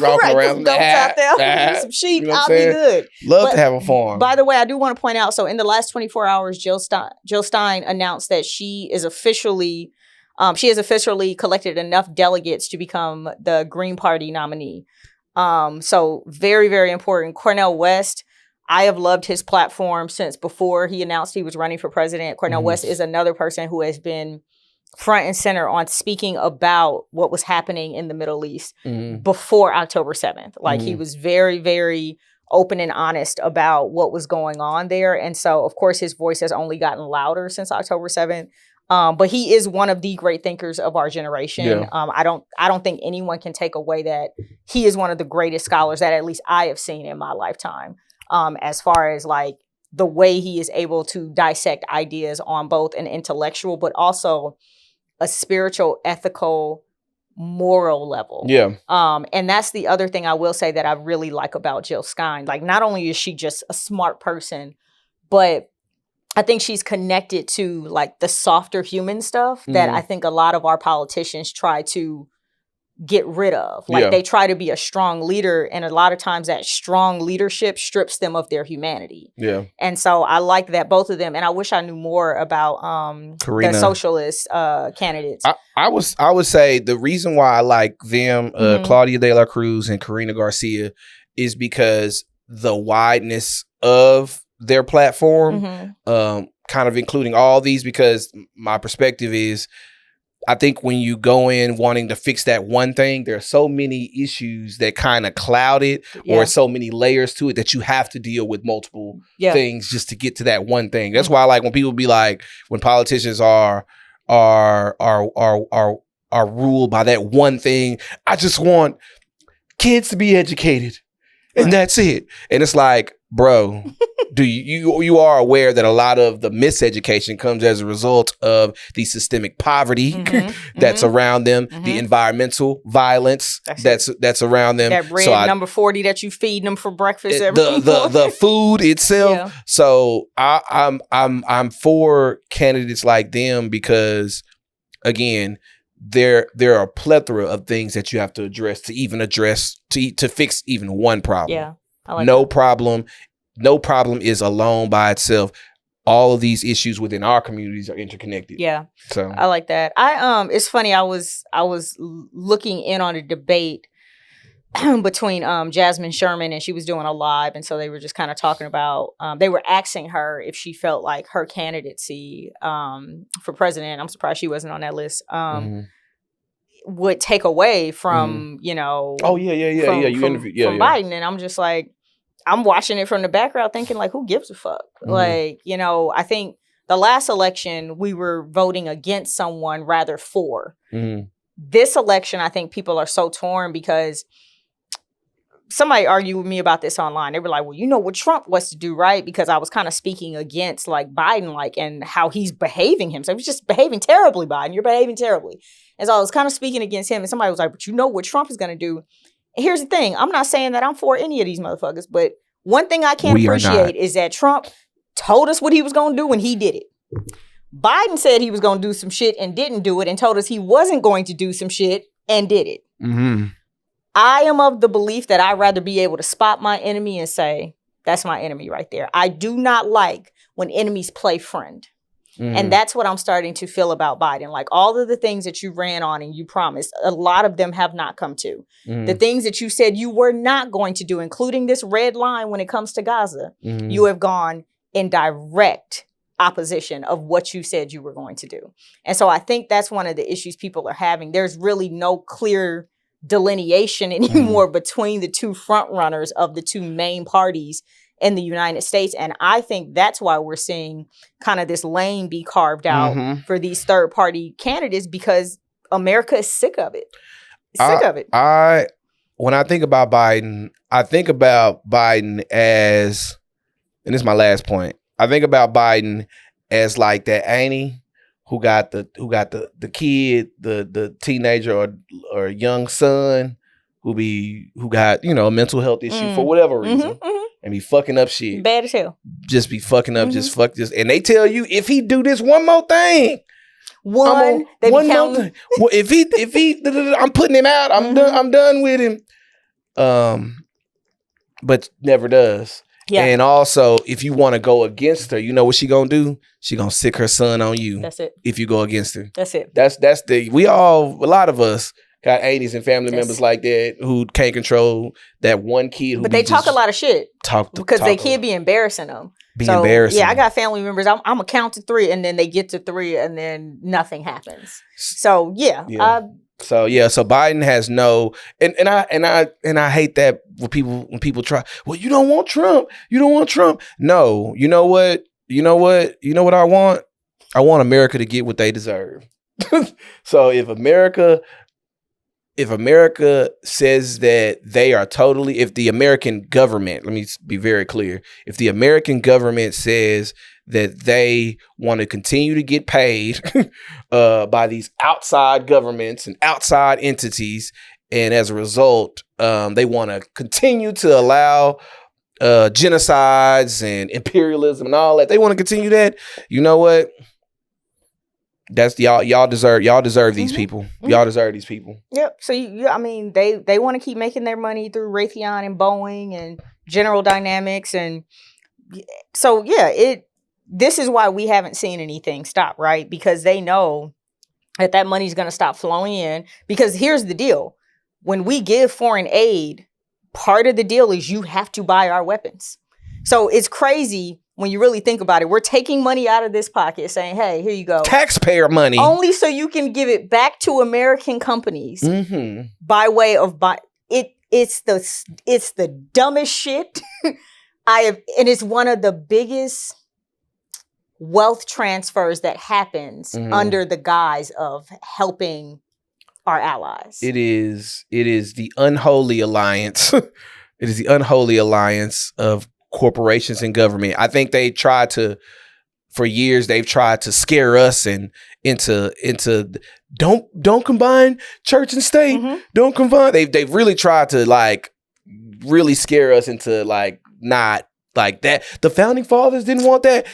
S3: walking around some goats out there, some sheep. You know I'll be good. Love to have a farm.
S1: By the way, I do want to point out, so in the last 24 hours, Jill Stein announced that she has officially collected enough delegates to become the Green Party nominee. So very, very important. Cornel West, I have loved his platform since before he announced he was running for president. Cornel West is another person who has been front and center on speaking about what was happening in the Middle East before October 7th. Like he was very, very open and honest about what was going on there. And so, of course, his voice has only gotten louder since October 7th. But he is one of the great thinkers of our generation. Yeah. I don't think anyone can take away that he is one of the greatest scholars that at least I have seen in my lifetime. As far as like the way he is able to dissect ideas on both an intellectual, but also a spiritual, ethical, moral level.
S3: Yeah.
S1: And that's the other thing I will say that I really like about Jill Stein. Like, not only is she just a smart person, but I think she's connected to like the softer human stuff that I think a lot of our politicians try to get rid of. Like they try to be a strong leader, and a lot of times that strong leadership strips them of their humanity.
S3: Yeah.
S1: And so I like that both of them, and I wish I knew more about the socialist candidates.
S3: I would say the reason why I like them, Claudia De La Cruz and Karina Garcia, is because the wideness of their platform, kind of including all these, because my perspective is, I think when you go in wanting to fix that one thing, there are so many issues that kind of cloud it, or so many layers to it that you have to deal with multiple things just to get to that one thing. That's why I like when people be like, when politicians are ruled by that one thing, I just want kids to be educated, and that's it. And it's like, bro, do you are aware that a lot of the miseducation comes as a result of the systemic poverty that's around them, the environmental violence that's around them,
S1: that bread number 40 that you feed them for breakfast every morning.
S3: the food itself. Yeah. So I'm for candidates like them because, again, there are a plethora of things that you have to address to fix even one problem.
S1: Yeah. I like that.
S3: No problem is alone by itself. All of these issues within our communities are interconnected.
S1: Yeah.
S3: So
S1: I like that. It's funny, I was looking in on a debate between Jasmine Sherman, and she was doing a live, and so they were just kind of talking about they were asking her if she felt like her candidacy for president, I'm surprised she wasn't on that list, would take away from, you know,
S3: you interviewed from
S1: Biden. And I'm just like, I'm watching it from the background thinking like, who gives a fuck? Like, you know, I think the last election we were voting against someone rather for. This election, I think people are so torn because somebody argued with me about this online. They were like, well, you know what Trump wants to do, right? Because I was kind of speaking against like Biden, like, and how he's behaving himself. He's just behaving terribly, Biden. You're behaving terribly. And so I was kind of speaking against him, and somebody was like, but you know what Trump is going to do. And here's the thing. I'm not saying that I'm for any of these motherfuckers, but one thing I can appreciate is that Trump told us what he was going to do when he did it. Biden said he was going to do some shit and didn't do it, and told us he wasn't going to do some shit and did it. I am of the belief that I'd rather be able to spot my enemy and say, that's my enemy right there. I do not like when enemies play friend. And that's what I'm starting to feel about Biden. Like all of the things that you ran on and you promised, a lot of them have not come to. The things that you said you were not going to do, including this red line when it comes to Gaza, you have gone in direct opposition of what you said you were going to do. And so I think that's one of the issues people are having. There's really no clear delineation anymore between the two front runners of the two main parties in the United States. And I think that's why we're seeing kind of this lane be carved out for these third party candidates, because America is sick of it.
S3: When I think about Biden as, and this is my last point, I think about Biden as like that auntie who got the kid, the teenager or young son who got, a mental health issue for whatever reason. And be fucking up shit.
S1: Bad as hell.
S3: Just be fucking up, just fuck this. And they tell you, if he do this one more thing.
S1: One more thing.
S3: Well, if he, I'm putting him out. I'm done with him. But never does. Yeah. And also, if you want to go against her, you know what she gonna do? She gonna sick her son on you.
S1: That's it.
S3: If you go against her.
S1: That's it.
S3: A lot of us got aunties and family members like that who can't control that one kid. But
S1: they talk a lot of shit. Because they can't be embarrassing them.
S3: Embarrassing.
S1: Yeah, I got family members. I'm going to count to 3 and then they get to 3 and then nothing happens. So, yeah.
S3: So Biden has no, and I hate that when people try, well, you don't want Trump. You don't want Trump. No, you know what I want? I want America to get what they deserve. So if America says that they are if the American government, let me be very clear, if the American government says that they want to continue to get paid by these outside governments and outside entities, and as a result, they want to continue to allow genocides and imperialism and all that, they want to continue that, you know what? That's y'all deserve these people. Y'all deserve these people.
S1: Yep. So they want to keep making their money through Raytheon and Boeing and General Dynamics, and so this is why we haven't seen anything stop, right? Because they know that money's going to stop flowing in. Because here's the deal: when we give foreign aid, part of the deal is you have to buy our weapons. So it's crazy. When you really think about it, we're taking money out of this pocket saying, hey, here you go.
S3: Taxpayer money.
S1: Only so you can give it back to American companies by way of it's the dumbest shit and it's one of the biggest wealth transfers that happens under the guise of helping our allies.
S3: It is the unholy alliance. It is the unholy alliance of corporations and government. I think for years they've tried to scare us and into don't combine church and state. Don't combine. They've really tried to like really scare us into like not like that. The founding fathers didn't want that.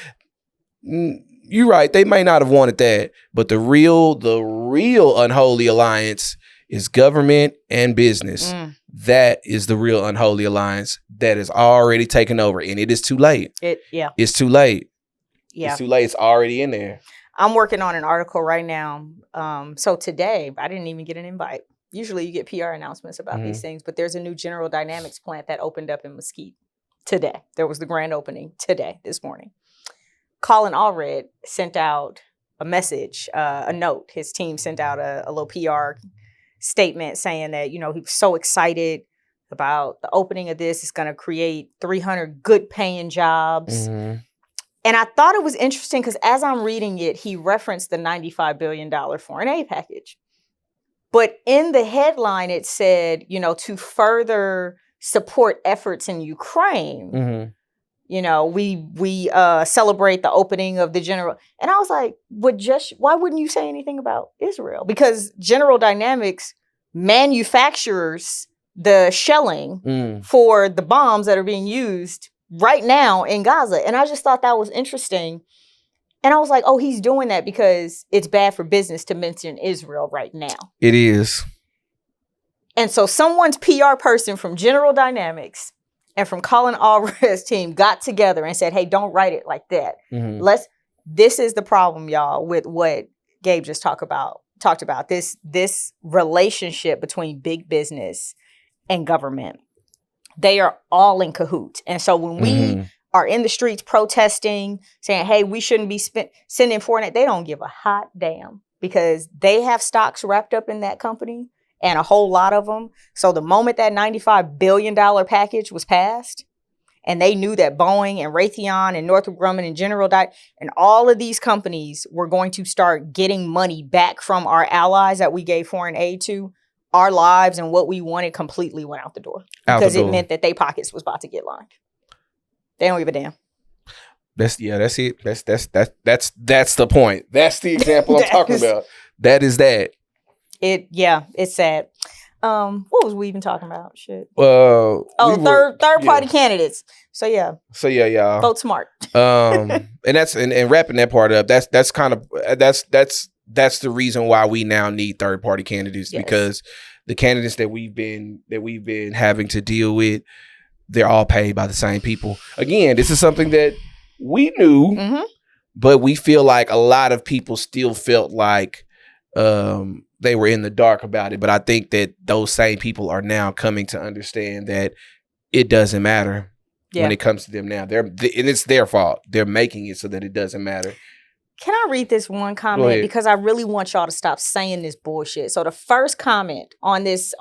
S3: You're right. They may not have wanted that, but the real unholy alliance is government and business. That is the real unholy alliance that is already taken over, and it is too late. It's too late. Yeah. It's too late. It's already in there.
S1: I'm working on an article right now. So today, I didn't even get an invite. Usually you get PR announcements about these things, but there's a new General Dynamics plant that opened up in Mesquite today. There was the grand opening today, this morning. Colin Allred sent out a message, a note. His team sent out a little PR statement saying that, he was so excited about the opening of this. It's going to create 300 good paying jobs. And I thought it was interesting because as I'm reading it, he referenced the $95 billion foreign aid package. But in the headline, it said, to further support efforts in Ukraine, we celebrate the opening of the General. And I was like, why wouldn't you say anything about Israel? Because General Dynamics manufactures the shelling for the bombs that are being used right now in Gaza. And I just thought that was interesting. And I was like, oh, he's doing that because it's bad for business to mention Israel right now.
S3: It is.
S1: And so someone's PR person from General Dynamics and from Colin Allred's team got together and said, hey, don't write it like that. this is the problem, y'all, with what Gabe just talked about this relationship between big business and government. They are all in cahoots. And so when we are in the streets protesting, saying, hey, we shouldn't be sending foreign aid, they don't give a hot damn because they have stocks wrapped up in that company and a whole lot of them. So the moment that $95 billion package was passed, and they knew that Boeing and Raytheon and Northrop Grumman and General and all of these companies were going to start getting money back from our allies that we gave foreign aid to, our lives and what we wanted completely went out the door. Because it meant that their pockets was about to get lined. They don't give a damn.
S3: That's it. That's the point. That's the example I'm talking about. That is that.
S1: It's sad. What was we even talking about? Shit.
S3: Third
S1: party candidates. So yeah,
S3: y'all
S1: vote smart.
S3: and wrapping that part up. That's the reason why we now need third party candidates, because the candidates that we've been having to deal with, they're all paid by the same people. Again, this is something that we knew, but we feel like a lot of people still felt like they were in the dark about it. But I think that those same people are now coming to understand that it doesn't matter when it comes to them now. And it's their fault. They're making it so that it doesn't matter.
S1: Can I read this one comment? Because I really want y'all to stop saying this bullshit. So the first comment on this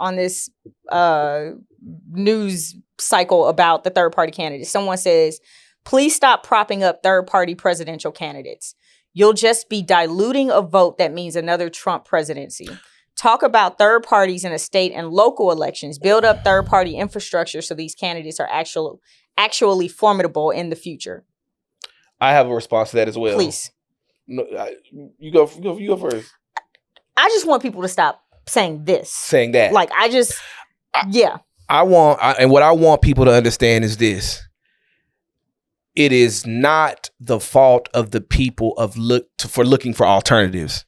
S1: news cycle about the third party candidates, someone says, please stop propping up third party presidential candidates. You'll just be diluting a vote that means another Trump presidency. Talk about third parties in a state and local elections. Build up third party infrastructure so these candidates are actually formidable in the future.
S3: I have a response to that as well.
S1: Please.
S3: No, you go first.
S1: I just want people to stop saying this.
S3: Saying that.
S1: Like,
S3: and what I want people to understand is this. It is not the fault of the people for looking for alternatives.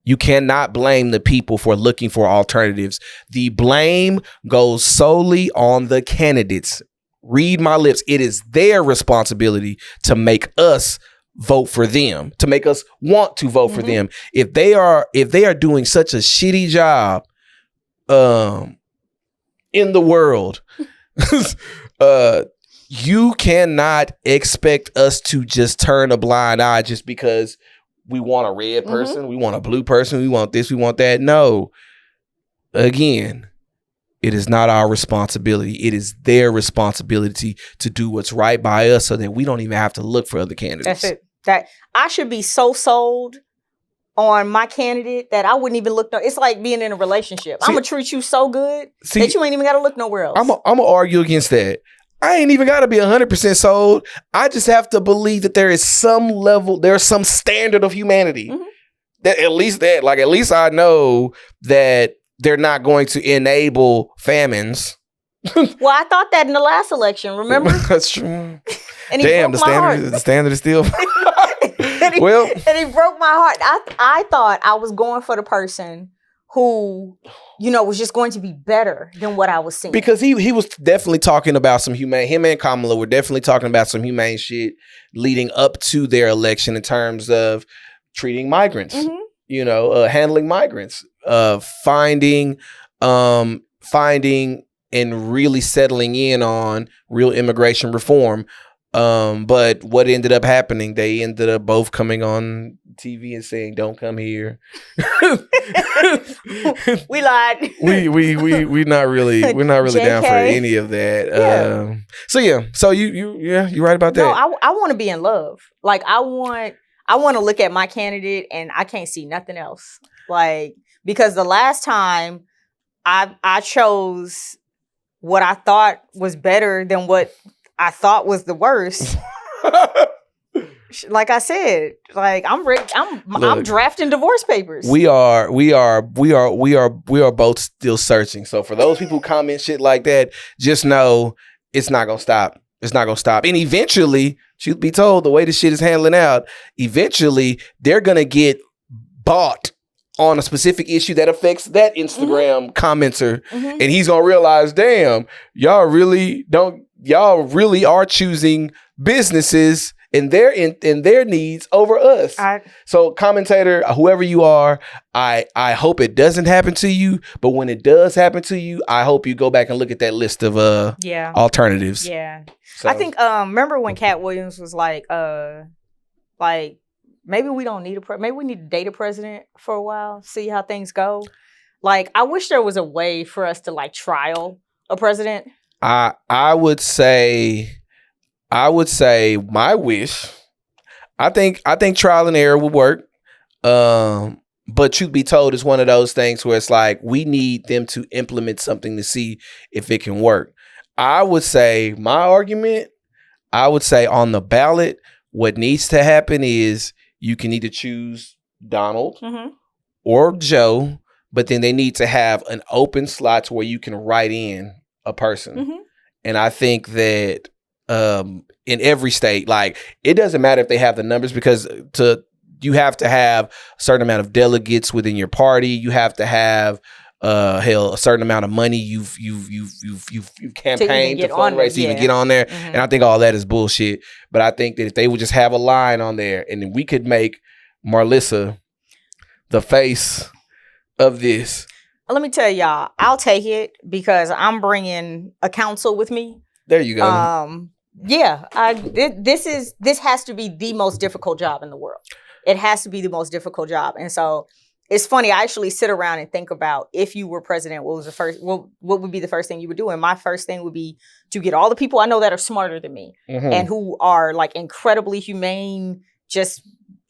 S3: You cannot blame the people for looking for alternatives. The blame goes solely on the candidates. Read my lips. It is their responsibility to make us vote for them, to make us want to vote for them. If they are doing such a shitty job in the world, you cannot expect us to just turn a blind eye just because we want a red person, we want a blue person, we want this, we want that. No. Again, it is not our responsibility. It is their responsibility to do what's right by us so that we don't even have to look for other candidates.
S1: That's it. That I should be so sold on my candidate that I wouldn't even look. It's like being in a relationship. I'm going to treat you so good that you ain't even got to look nowhere else.
S3: I'm going to argue against that. I ain't even got to be 100% sold. I just have to believe that there is some level, there's some standard of humanity. That at least I know that they're not going to enable famines.
S1: Well, I thought that in the last election, remember?
S3: That's true.
S1: And
S3: damn, the standard is still.
S1: And he broke my heart. I thought I was going for the person who, was just going to be better than what I was seeing.
S3: Because he was definitely talking about some humane, him and Kamala were definitely talking about some humane shit leading up to their election in terms of treating migrants, handling migrants, finding and really settling in on real immigration reform. But what ended up happening, they ended up both coming on TV and saying, don't come here.
S1: We lied.
S3: We're not really down for any of that.
S1: Yeah.
S3: So you're right about that.
S1: No, I want to be in love. Like I want to look at my candidate and I can't see nothing else. Like, because the last time I chose what I thought was better than what I thought was the worst. Like I said, like I'm drafting divorce papers.
S3: We are both still searching. So for those people who comment shit like that, just know it's not gonna stop. It's not gonna stop. And eventually, truth be told, the way the shit is handling out, eventually they're gonna get bought on a specific issue that affects that Instagram commenter, and he's gonna realize, damn, y'all really are choosing businesses in their needs over us. So commentator, whoever you are, I hope it doesn't happen to you. But when it does happen to you, I hope you go back and look at that list of alternatives.
S1: Yeah. So. I think remember when Cat Williams was like maybe we don't need maybe we need to date a president for a while, see how things go. Like, I wish there was a way for us to like trial a president.
S3: I would say my wish. I think trial and error would work. But truth be told, it's one of those things where it's like we need them to implement something to see if it can work. I would say on the ballot, what needs to happen is you can either choose Donald or Joe, but then they need to have an open slot where you can write in a person. And I think that in every state, like, it doesn't matter if they have the numbers, because you have to have a certain amount of delegates within your party. You have to have a certain amount of money you've campaigned to fundraise to even get on there. And I think all that is bullshit. But I think that if they would just have a line on there, and then we could make Marlissa the face of this.
S1: Let me tell y'all, I'll take it, because I'm bringing a council with me.
S3: There you go.
S1: This has to be the most difficult job in the world. It has to be the most difficult job. And so it's funny, I actually sit around and think about, if you were president, what would be the first thing you would do? And my first thing would be to get all the people I know that are smarter than me and who are like incredibly humane, just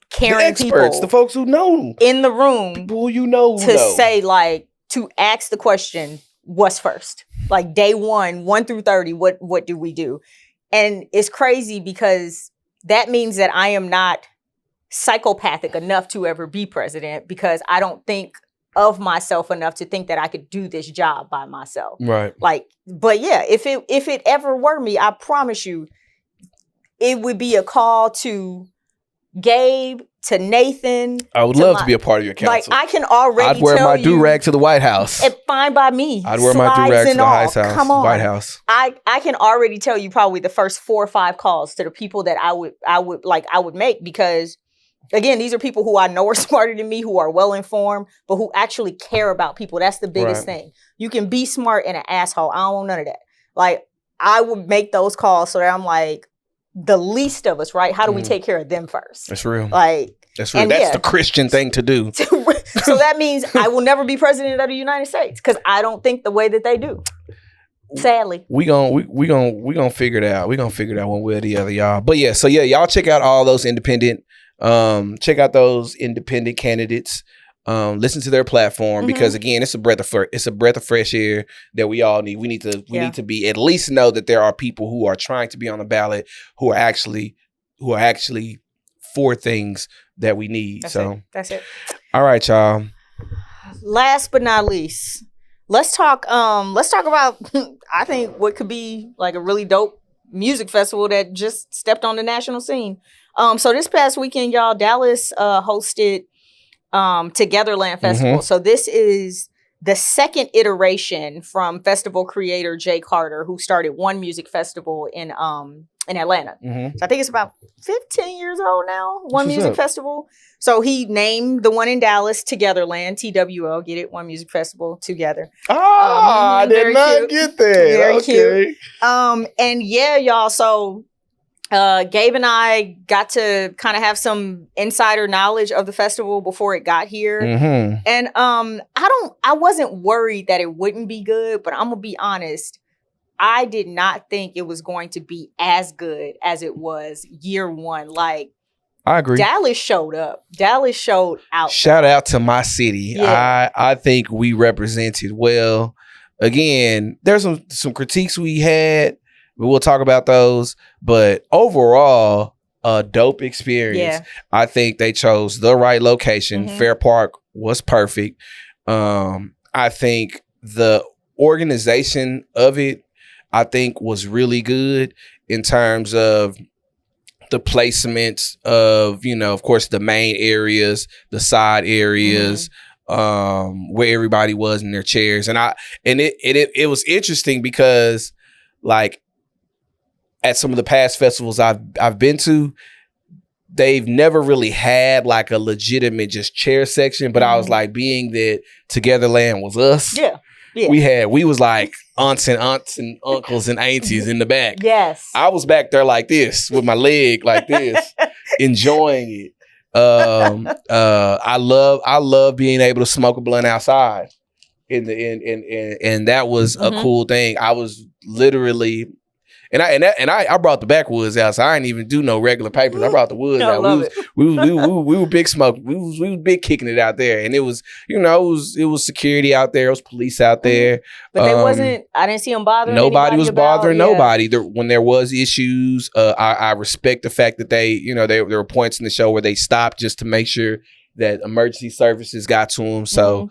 S1: caring
S3: the experts,
S1: people,
S3: the folks who know
S1: in the room,
S3: people you know,
S1: say, like, to ask the question, what's first? Like, day 1 through 30, what do we do? And it's crazy, because that means that I am not psychopathic enough to ever be president, because I don't think of myself enough to think that I could do this job by myself.
S3: Right.
S1: Like, but yeah, if it ever were me, I promise you, it would be a call to Gabe, to Nathan.
S3: I would love to be a part of your council.
S1: Like, I can already
S3: I'd wear my do-rag to the White House.
S1: It's fine by me.
S3: I'd wear my do-rag to the White House.
S1: I can already tell you probably the first 4 or 5 calls to the people that I would make, because again, these are people who I know are smarter than me, who are well informed, but who actually care about people. That's the biggest thing. You can be smart and an asshole. I don't want none of that. Like, I would make those calls so that I'm like, the least of us, right? How do we take care of them first?
S3: That's real.
S1: Like,
S3: that's real. That's the Christian thing to do.
S1: So that means I will never be president of the United States, because I don't think the way that they do. Sadly,
S3: we gonna figure it out. We gonna figure it out one way or the other, y'all. But yeah, so yeah, y'all check out all those independent. Check out those independent candidates. Listen to their platform, because again, it's a breath of fresh air that we all need. We need to be, at least know that there are people who are trying to be on the ballot who are actually for things that we need.
S1: That's it.
S3: All right, y'all.
S1: Last but not least, let's talk about I think what could be like a really dope music festival that just stepped on the national scene. So this past weekend, y'all, Dallas hosted Togetherland Festival. So this is the second iteration from festival creator Jay Carter, who started One Music Festival in Atlanta. So I think it's about 15 years old now, One Music Festival. So he named the one in Dallas Togetherland, TWL, get it? One Music Festival together.
S3: I did not get that.
S1: Very cute. And yeah, y'all, so Gabe and I got to kind of have some insider knowledge of the festival before it got here. And I wasn't worried that it wouldn't be good, but I'm gonna be honest, I did not think it was going to be as good as it was year 1. Like,
S3: I agree.
S1: Dallas showed up. Dallas showed out.
S3: Shout out to my city. Yeah. I think we represented well. Again, there's some critiques we had. We'll talk about those, but overall, a dope experience.
S1: Yeah.
S3: I think they chose the right location. Fair Park was perfect. I think the organization of it, I think, was really good in terms of the placements of, of course, the main areas, the side areas, where everybody was in their chairs. And it was interesting because, like, at some of the past festivals I've been to, they've never really had like a legitimate just chair section, but I was like, being that Togetherland was us.
S1: Yeah.
S3: We was like aunts and uncles and aunties in the back.
S1: Yes.
S3: I was back there like this with my leg like this, enjoying it. I love being able to smoke a blunt outside. And that was a cool thing. I was literally And I brought the backwoods out, so I didn't even do no regular papers. I brought the woods out. We were big smoke. We was big kicking it out there, and it was, it was security out there. It was police out there.
S1: But they wasn't. I didn't see them bothering.
S3: Nobody was bothering nobody. When there was issues, I respect the fact that they, there were points in the show where they stopped just to make sure that emergency services got to them. So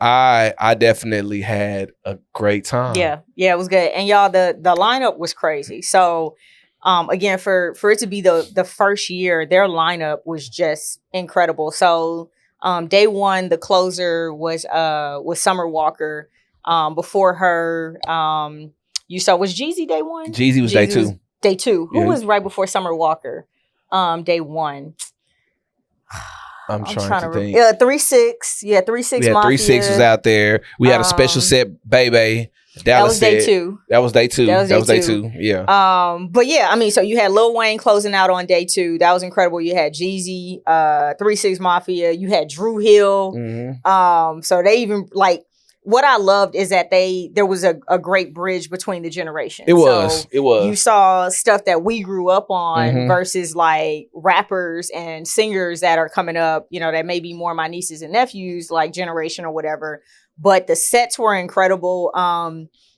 S3: I definitely had a great time. Yeah,
S1: it was good. And y'all, the lineup was crazy. So again, for it to be the first year, their lineup was just incredible. So day one, the closer was Summer Walker. Before her, you saw, was Jeezy day one?
S3: Jeezy was day two.
S1: Day two. Who was right before Summer Walker? Day one.
S3: I'm trying to think.
S1: 3 6. Yeah, 3 6 Mafia.
S3: 3 6 was out there. We had a special set, Baby.
S1: That was day two.
S3: That was day two. That was day two. Yeah.
S1: But yeah, I mean, so you had Lil Wayne closing out on day two. That was incredible. You had Jeezy, 3 6 Mafia. You had Drew Hill. So they even what I loved is that there was a great bridge between the generations.
S3: It was.
S1: You saw stuff that we grew up on versus like rappers and singers that are coming up, that may be more my nieces and nephews, like generation or whatever. But the sets were incredible.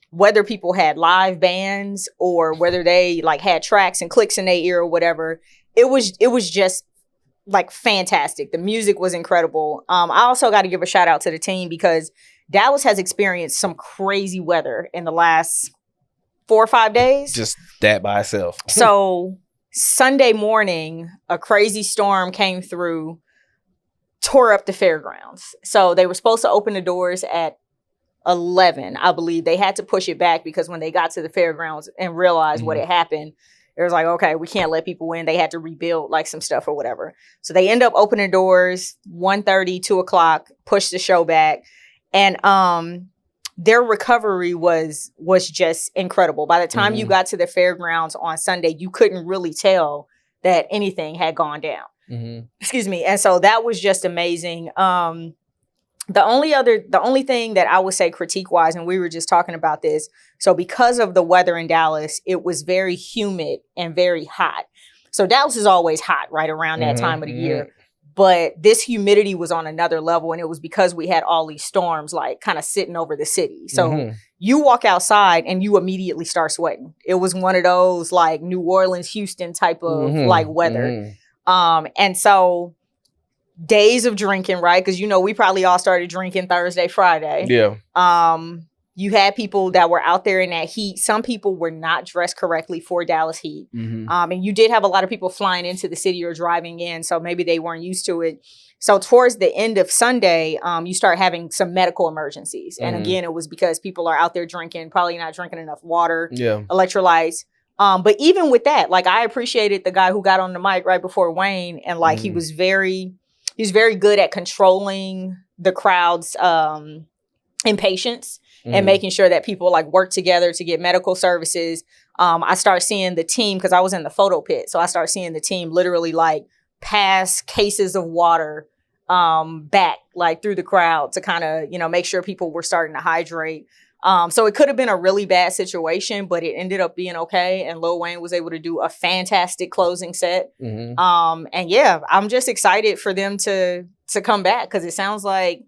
S1: Whether people had live bands or whether they had tracks and clicks in their ear or whatever, it was just fantastic. The music was incredible. I also got to give a shout out to the team because Dallas has experienced some crazy weather in the last 4 or 5 days.
S3: Just that by itself.
S1: So Sunday morning, a crazy storm came through, tore up the fairgrounds. So they were supposed to open the doors at 11, I believe. They had to push it back because when they got to the fairgrounds and realized what had happened, it was like, okay, we can't let people in. They had to rebuild some stuff or whatever. So they end up opening doors 1:30, 2 o'clock, push the show back. And their recovery was just incredible. By the time you got to the fairgrounds on Sunday, you couldn't really tell that anything had gone down. Excuse me. And so that was just amazing. The only thing that I would say critique wise, and we were just talking about this. So because of the weather in Dallas, it was very humid and very hot. So Dallas is always hot right around that time of the year. But this humidity was on another level, and it was because we had all these storms kind of sitting over the city. So you walk outside and you immediately start sweating. It was one of those New Orleans, Houston type of weather. And so days of drinking, right? Because we probably all started drinking Thursday, Friday.
S3: Yeah.
S1: You had people that were out there in that heat. Some people were not dressed correctly for Dallas heat. And you did have a lot of people flying into the city or driving in, so maybe they weren't used to it. So towards the end of Sunday, you start having some medical emergencies. And again, it was because people are out there drinking, probably not drinking enough water, electrolytes. But even with that, I appreciated the guy who got on the mic right before Wayne, and he was very good at controlling the crowd's impatience. And making sure that people work together to get medical services. I start seeing the team, because I was in the photo pit. So I start seeing the team literally pass cases of water back through the crowd to kind of, make sure people were starting to hydrate. So it could have been a really bad situation, but it ended up being okay. And Lil Wayne was able to do a fantastic closing set. And yeah, I'm just excited for them to come back, because it sounds like,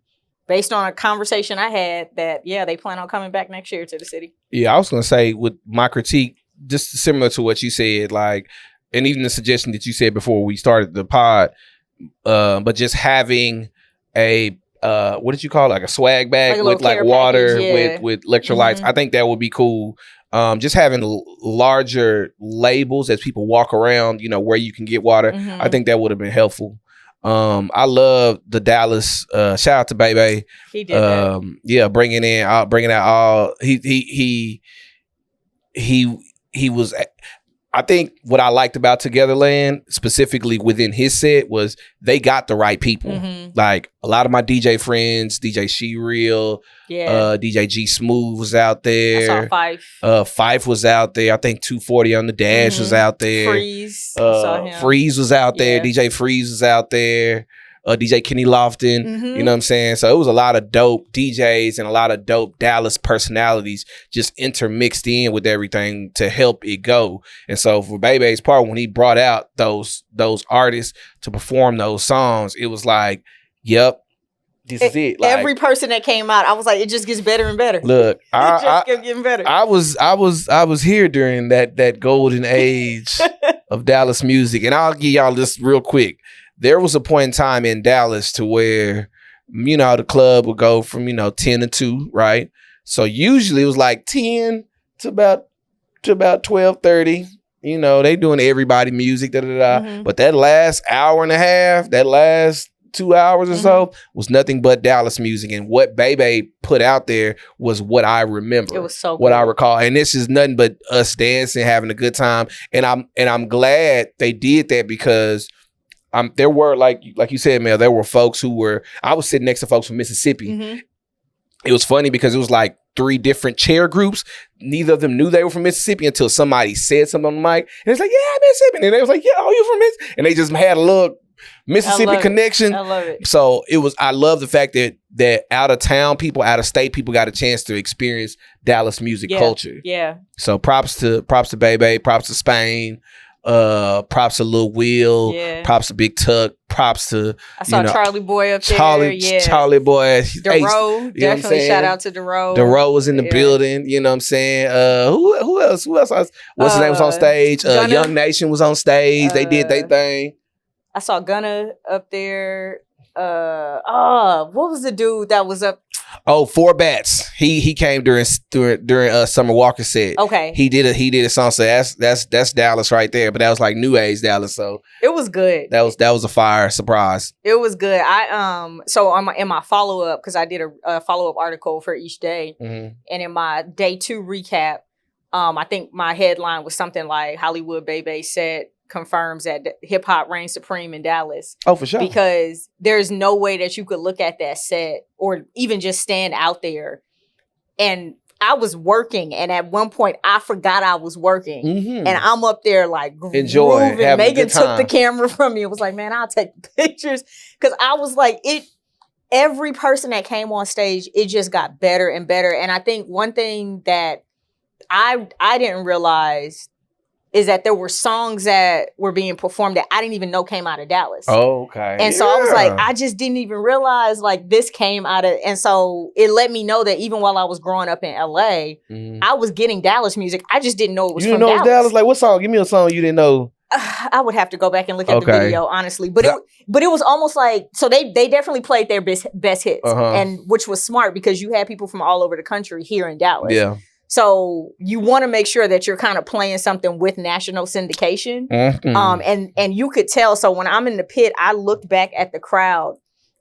S1: based on a conversation I had, that, they plan on coming back next year to the city. Yeah,
S3: I was going to say, with my critique, just similar to what you said, and even the suggestion that you said before we started the pod, but just having a, what did you call it? A swag bag with water, with electrolytes. I think that would be cool. Just having larger labels as people walk around, where you can get water. I think that would have been helpful. I love the Dallas. Shout out to Baby.
S1: He did that.
S3: Yeah, bringing out all. He was. I think what I liked about Togetherland, specifically within his set, was they got the right people. Like a lot of my DJ friends, DJ She Real, DJ G Smooth was out there.
S1: I saw Fife.
S3: Fife was out there. I think 240 on the Dash was out there.
S1: Freeze. Saw him.
S3: Freeze was out there. DJ Freeze was out there. DJ Kenny Lofton, you know what I'm saying? So it was a lot of dope DJs and a lot of dope Dallas personalities just intermixed in with everything to help it go. And so for Bebe's part, when he brought out those artists to perform those songs, it was like, yep, this is it. Like,
S1: every person that came out, I was like, it just gets better and better.
S3: Look,
S1: it just kept getting better.
S3: I was here during that golden age of Dallas music, and I'll give y'all this real quick. There was a point in time in Dallas to where, you know, the club would go from, 10 to 2, right? So usually it was like 10 to about 12:30. You know, they doing everybody music, But that last hour and a half, that last 2 hours or so was nothing but Dallas music. And what Bebe put out there was what I remember.
S1: It was so
S3: what
S1: good.
S3: I recall. And this is nothing but us dancing, having a good time. And I'm glad they did that because there were, like you said, Mel, there were folks I was sitting next to folks from Mississippi. It was funny because it was like 3 different chair groups. Neither of them knew they were from Mississippi until somebody said something on the mic. And it's like, yeah, Mississippi. And they was like, yeah, oh, you from Mississippi? And they just had a little Mississippi connection.
S1: I love it.
S3: So I love the fact that out of town people, out of state people got a chance to experience Dallas music culture.
S1: Yeah.
S3: So props to Bebe, props to Spain. Props to Lil Will, props to Big Tuck, props to
S1: I saw Charlie Boy up there.
S3: Charlie Boy.
S1: Dero, definitely shout out to Dero.
S3: Dero was in the building, you know what I'm saying? Who else? What's his name was on stage? Young Nation was on stage. They did their thing.
S1: I saw Gunna up there. What was the dude that was up?
S3: Oh, Four Bats. He came during Summer Walker's set.
S1: Okay.
S3: He did a song. So that's Dallas right there. But that was like new age Dallas. So
S1: it was good.
S3: That was a fire surprise.
S1: It was good. So in my follow up, because I did a follow up article for each day, and in my day 2 recap, I think my headline was something like Hollywood Bebe set confirms that hip hop reigns supreme in Dallas.
S3: Oh, for sure.
S1: Because there's no way that you could look at that set or even just stand out there. And I was working, and at one point I forgot I was working, and I'm up there like
S3: enjoying.
S1: Megan took the camera from me. It was like, man, I'll take pictures, because I was like, every person that came on stage, it just got better and better. And I think one thing that I didn't realize is that there were songs that were being performed that I didn't even know came out of Dallas.
S3: Oh, okay.
S1: And so I was like, I just didn't even realize like this came out of, and so it let me know that even while I was growing up in LA, I was getting Dallas music. I just didn't know it was from Dallas. You didn't know it was Dallas?
S3: Like, what song? Give me a song you didn't know.
S1: I would have to go back and look at the video, honestly. But it was almost like, so they definitely played their best hits, and which was smart because you had people from all over the country here in Dallas.
S3: Yeah.
S1: So you want to make sure that you're kind of playing something with national syndication. And you could tell. So when I'm in the pit, I looked back at the crowd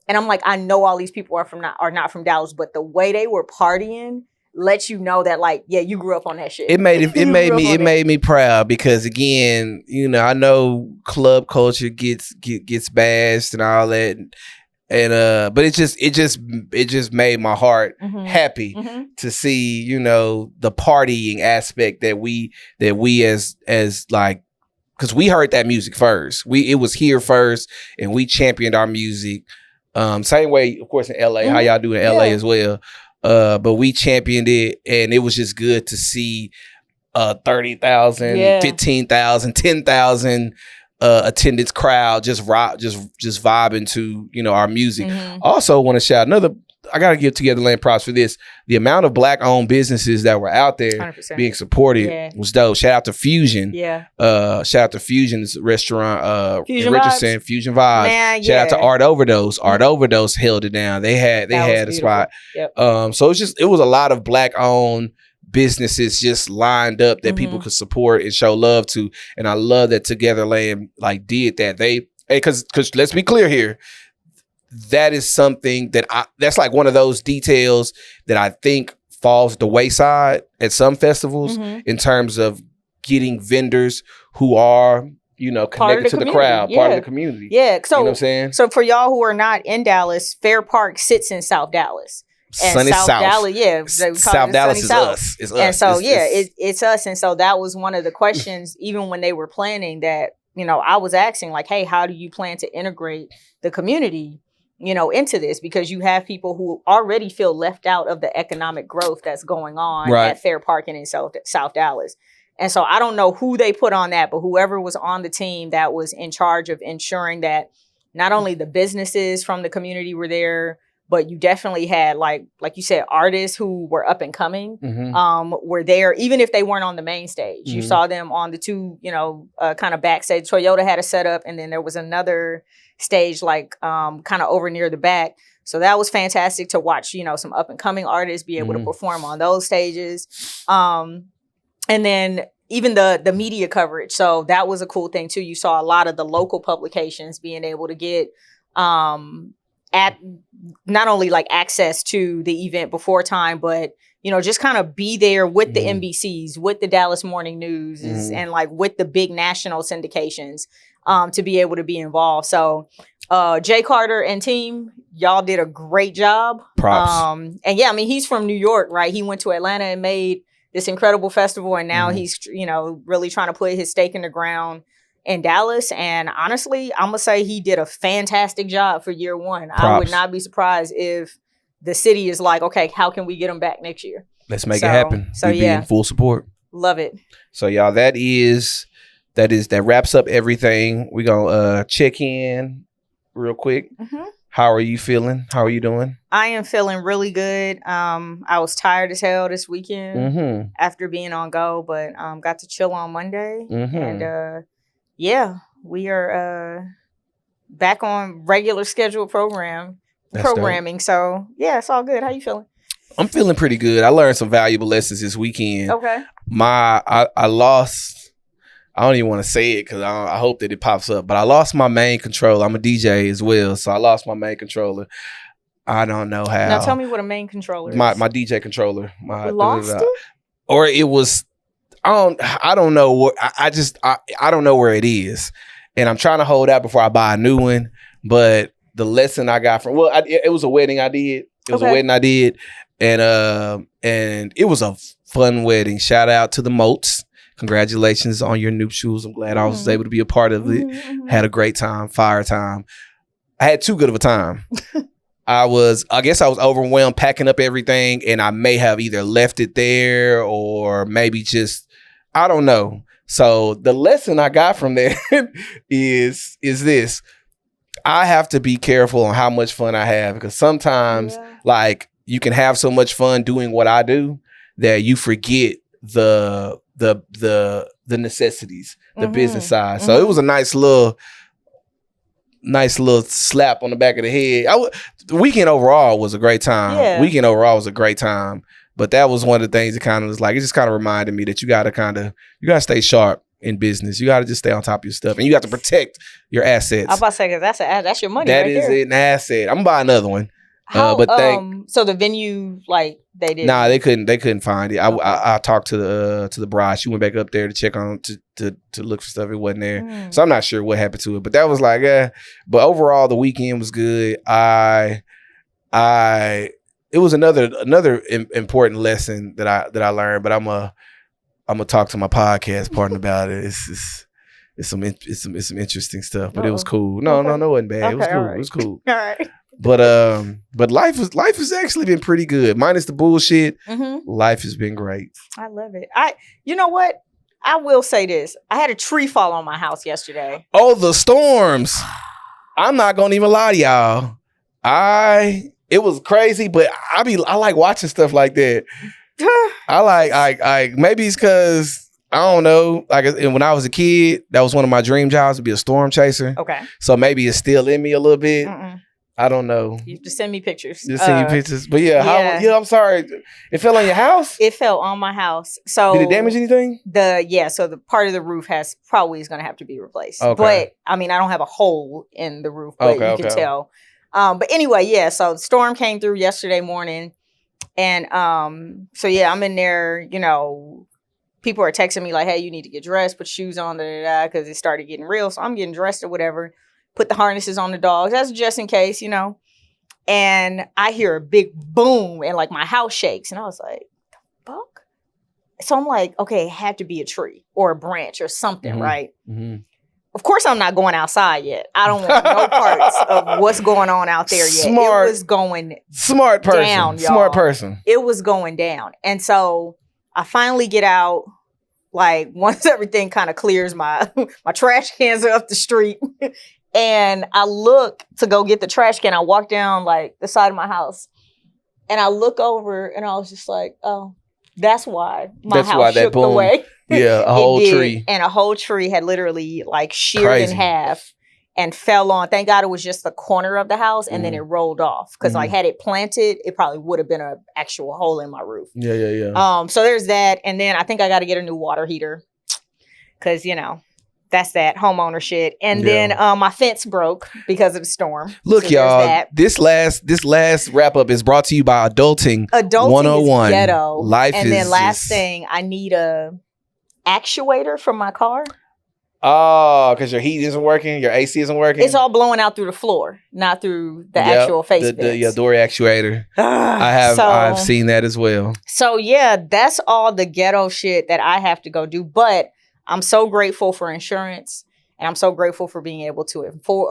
S1: and I'm like, I know all these people are not from Dallas, but the way they were partying lets you know that, like, yeah, you grew up on that shit.
S3: It made me proud because, again, you know, I know club culture gets bashed and all that. And but it just made my heart happy to see, you know, the partying aspect that we as like, because we heard that music first. It was here first, and we championed our music. Same way, of course, in LA. How y'all do in LA as well. But we championed it, and it was just good to see 30,000, 15,000, 10,000 attendance crowd just vibing to, you know, our music. Also want to shout I gotta give Togetherland props for this. The amount of black owned businesses that were out there 100%. Being supported was dope. Shout out to Fusion. Shout out to Fusion's restaurant in Richardson, Fusion Vibes. Man, shout out to Art Overdose. Art Overdose held it down. They had a spot. So it was a lot of black owned businesses just lined up that people could support and show love to. And I love that Togetherland like did that. Because let's be clear here. That is something that's like one of those details that I think falls the wayside at some festivals in terms of getting vendors who are, you know, connected to the crowd, part of the community.
S1: Yeah. So,
S3: you know what I'm saying?
S1: So for y'all who are not in Dallas, Fair Park sits in South Dallas. And
S3: Sunny South.
S1: Dallas,
S3: South Dallas is us. It's us.
S1: And so, it's us. And so that was one of the questions, even when they were planning that, you know, I was asking like, hey, how do you plan to integrate the community, you know, into this? Because you have people who already feel left out of the economic growth that's going on at Fair Park and in South Dallas. And so I don't know who they put on that, but whoever was on the team that was in charge of ensuring that not only the businesses from the community were there, but you definitely had, like you said, artists who were up and coming, were there, even if they weren't on the main stage. You saw them on the two, you know, kind of backstage. Toyota had a setup, and then there was another stage, like kind of over near the back. So that was fantastic to watch, you know, some up and coming artists be able to perform on those stages. And then even the media coverage. So that was a cool thing too. You saw a lot of the local publications being able to get at not only like access to the event before time, but, you know, just kind of be there with the NBCs, with the Dallas Morning News, and like with the big national syndications to be able to be involved. So Jay Carter and team, y'all did a great job.
S3: Props.
S1: And yeah, I mean, he's from New York, right? He went to Atlanta and made this incredible festival, and now he's, you know, really trying to put his stake in the ground in Dallas. And honestly, I'm gonna say he did a fantastic job for year one.
S3: Props.
S1: I would not be surprised if the city is like, okay, how can we get him back next year?
S3: Let's make it happen.
S1: So
S3: we be in full support.
S1: Love it.
S3: So y'all, that wraps up everything. We're gonna check in real quick. How are you feeling? How are you doing?
S1: I am feeling really good. I was tired as hell this weekend after being on go, but got to chill on Monday. And yeah, we are back on regular scheduled programming.
S3: Dope.
S1: So yeah, it's all good. How you feeling?
S3: I'm feeling pretty good. I learned some valuable lessons this weekend.
S1: Okay.
S3: I lost. I don't even want to say it because I hope that it pops up. But I lost my main controller. I'm a DJ as well, so I lost my main controller. I don't know how.
S1: Now tell me what a main controller is.
S3: My DJ controller.
S1: You lost it?
S3: Or it was. I don't know what. I don't know where it is, and I'm trying to hold out before I buy a new one. But the lesson I got from it was a wedding I did. And it was a fun wedding. Shout out to the Moats. Congratulations on your nuptials. I'm glad I was able to be a part of it. Had a great time, fire time. I had too good of a time. I guess I was overwhelmed packing up everything, and I may have either left it there or maybe just, I don't know. So the lesson I got from that is this. I have to be careful on how much fun I have, because sometimes like you can have so much fun doing what I do that you forget the necessities, the business side. So it was a nice little slap on the back of the head. The weekend overall was a great time. But that was one of the things that kind of was like, it just kind of reminded me that you got to stay sharp in business. You got to just stay on top of your stuff, and you got to protect your assets.
S1: I was about to say, because that's your money.
S3: That is an asset. I'm gonna buy another one.
S1: So the venue, like, they didn't.
S3: Nah, they couldn't find it. I talked to the bride. She went back up there to check on to look for stuff. It wasn't there, so I'm not sure what happened to it. But that was like, But overall, the weekend was good. It was another important lesson that I learned. But I'm gonna talk to my podcast partner about it. It's some interesting stuff. But it was cool. No, it wasn't bad. It was cool. Right. It was cool.
S1: All right.
S3: But life has actually been pretty good. Minus the bullshit, life has been great.
S1: I love it. You know what? I will say this. I had a tree fall on my house yesterday.
S3: Oh, the storms. I'm not gonna even lie to y'all. It was crazy, but I like watching stuff like that. I like maybe it's because I don't know. Like when I was a kid, that was one of my dream jobs, to be a storm chaser.
S1: Okay.
S3: So maybe it's still in me a little bit. I don't know.
S1: You just send me pictures.
S3: Just send you pictures. But I'm sorry. It fell on your house?
S1: It fell on my house. So
S3: did it damage anything?
S1: So the part of the roof is going to have to be replaced. Okay. But I mean, I don't have a hole in the roof, but you can tell. But anyway, so the storm came through yesterday morning. And I'm in there, people are texting me like, hey, you need to get dressed, put shoes on, because it started getting real. So I'm getting dressed or whatever, put the harnesses on the dogs. That's just in case, you know. And I hear a big boom and like my house shakes. And I was like, the fuck? So I'm like, okay, it had to be a tree or a branch or something, right? Mm-hmm. Of course, I'm not going outside yet. I don't want no parts of what's going on out there yet. It was going
S3: smart person.
S1: Down, y'all.
S3: Smart person.
S1: It was going down. And so I finally get out, like once everything kind of clears, my trash cans are up the street. And I look to go get the trash can. I walk down like the side of my house. And I look over and I was just like, oh, that's why my house shook the way.
S3: Yeah, a whole tree.
S1: And a whole tree had literally like sheared in half and fell on. Thank God it was just the corner of the house and then it rolled off. Because like had it planted, it probably would have been an actual hole in my roof.
S3: Yeah.
S1: So there's that. And then I think I got to get a new water heater. Because, you know, that's that homeowner shit. And then my fence broke because of the storm.
S3: Look, so y'all, this last wrap up is brought to you by Adulting 101.
S1: Is ghetto.
S3: Life
S1: and
S3: is
S1: then last thing, I need a actuator from my car.
S3: Oh, because your heat isn't working, your AC isn't working.
S1: It's all blowing out through the floor, not through the actual face vents.
S3: The door actuator. I've seen that as well.
S1: So yeah, that's all the ghetto shit that I have to go do. But I'm so grateful for insurance, and I'm so grateful for being able to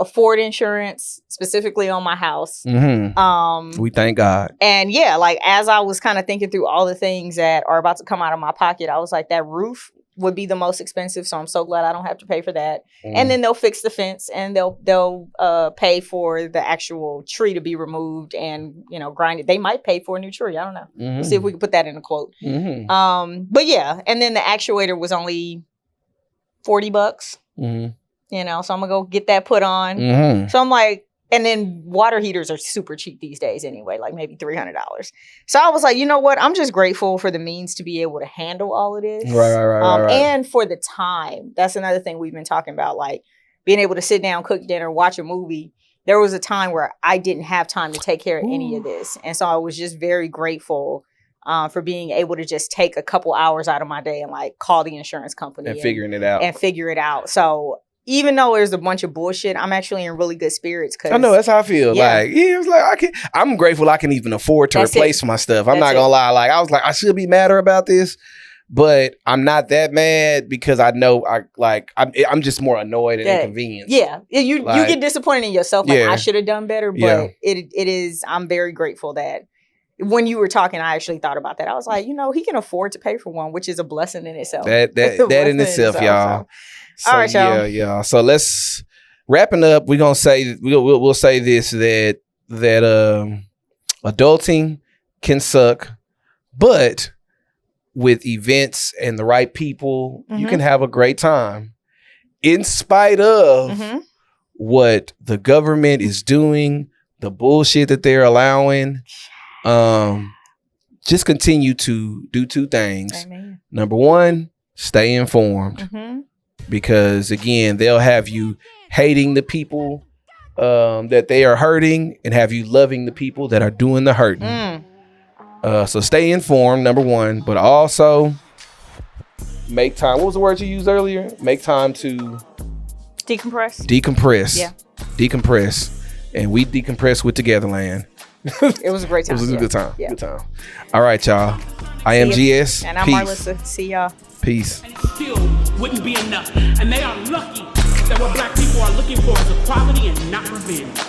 S1: afford insurance, specifically on my house.
S3: Mm-hmm. We thank God.
S1: And yeah, like as I was kind of thinking through all the things that are about to come out of my pocket, I was like, that roof would be the most expensive. So I'm so glad I don't have to pay for that. And then they'll fix the fence and they'll pay for the actual tree to be removed and, you know, grind it. They might pay for a new tree. I don't know. We'll see if we can put that in a quote. But yeah, and then the actuator was only $40. You know, so I'm gonna go get that put on. So I'm like, and then water heaters are super cheap these days anyway, like maybe $300. So I was like, you know what? I'm just grateful for the means to be able to handle all of this. Right. And for the time. That's another thing we've been talking about, like being able to sit down, cook dinner, watch a movie. There was a time where I didn't have time to take care of any of this. And so I was just very grateful for being able to just take a couple hours out of my day and like call the insurance company
S3: and figure it out.
S1: So even though there's a bunch of bullshit, I'm actually in really good spirits. Cause
S3: I know that's how I feel. Like, it was like I'm grateful I can even afford to replace my stuff. I'm not gonna lie. Like I was like, I should be madder about this, but I'm not that mad because I know I'm just more annoyed and inconvenienced.
S1: Yeah, you get disappointed in yourself. Like I should have done better, but it is. I'm very grateful that. When you were talking, I actually thought about that. I was like, you know, he can afford to pay for one, which is a blessing in itself.
S3: That in itself, y'all. So, all right, y'all. Yeah. So let's wrapping up. We're gonna say we'll say this that adulting can suck, but with events and the right people, you can have a great time, in spite of what the government is doing, the bullshit that they're allowing. Just continue to do two things. Amen. Number one, stay informed. Because again, they'll have you hating the people that they are hurting and have you loving the people that are doing the hurting. So stay informed, number one, but also make time. What was the word you used earlier? Make time to decompress. Yeah. Decompress. And we decompress with Togetherland.
S1: It was a great time.
S3: It was a good time. Yeah. Good time. All right, y'all. I am GS.
S1: And I'm Marlissa. See y'all.
S3: Peace.
S4: And it still wouldn't be enough. And they are lucky that what black people are looking for is equality and not revenge.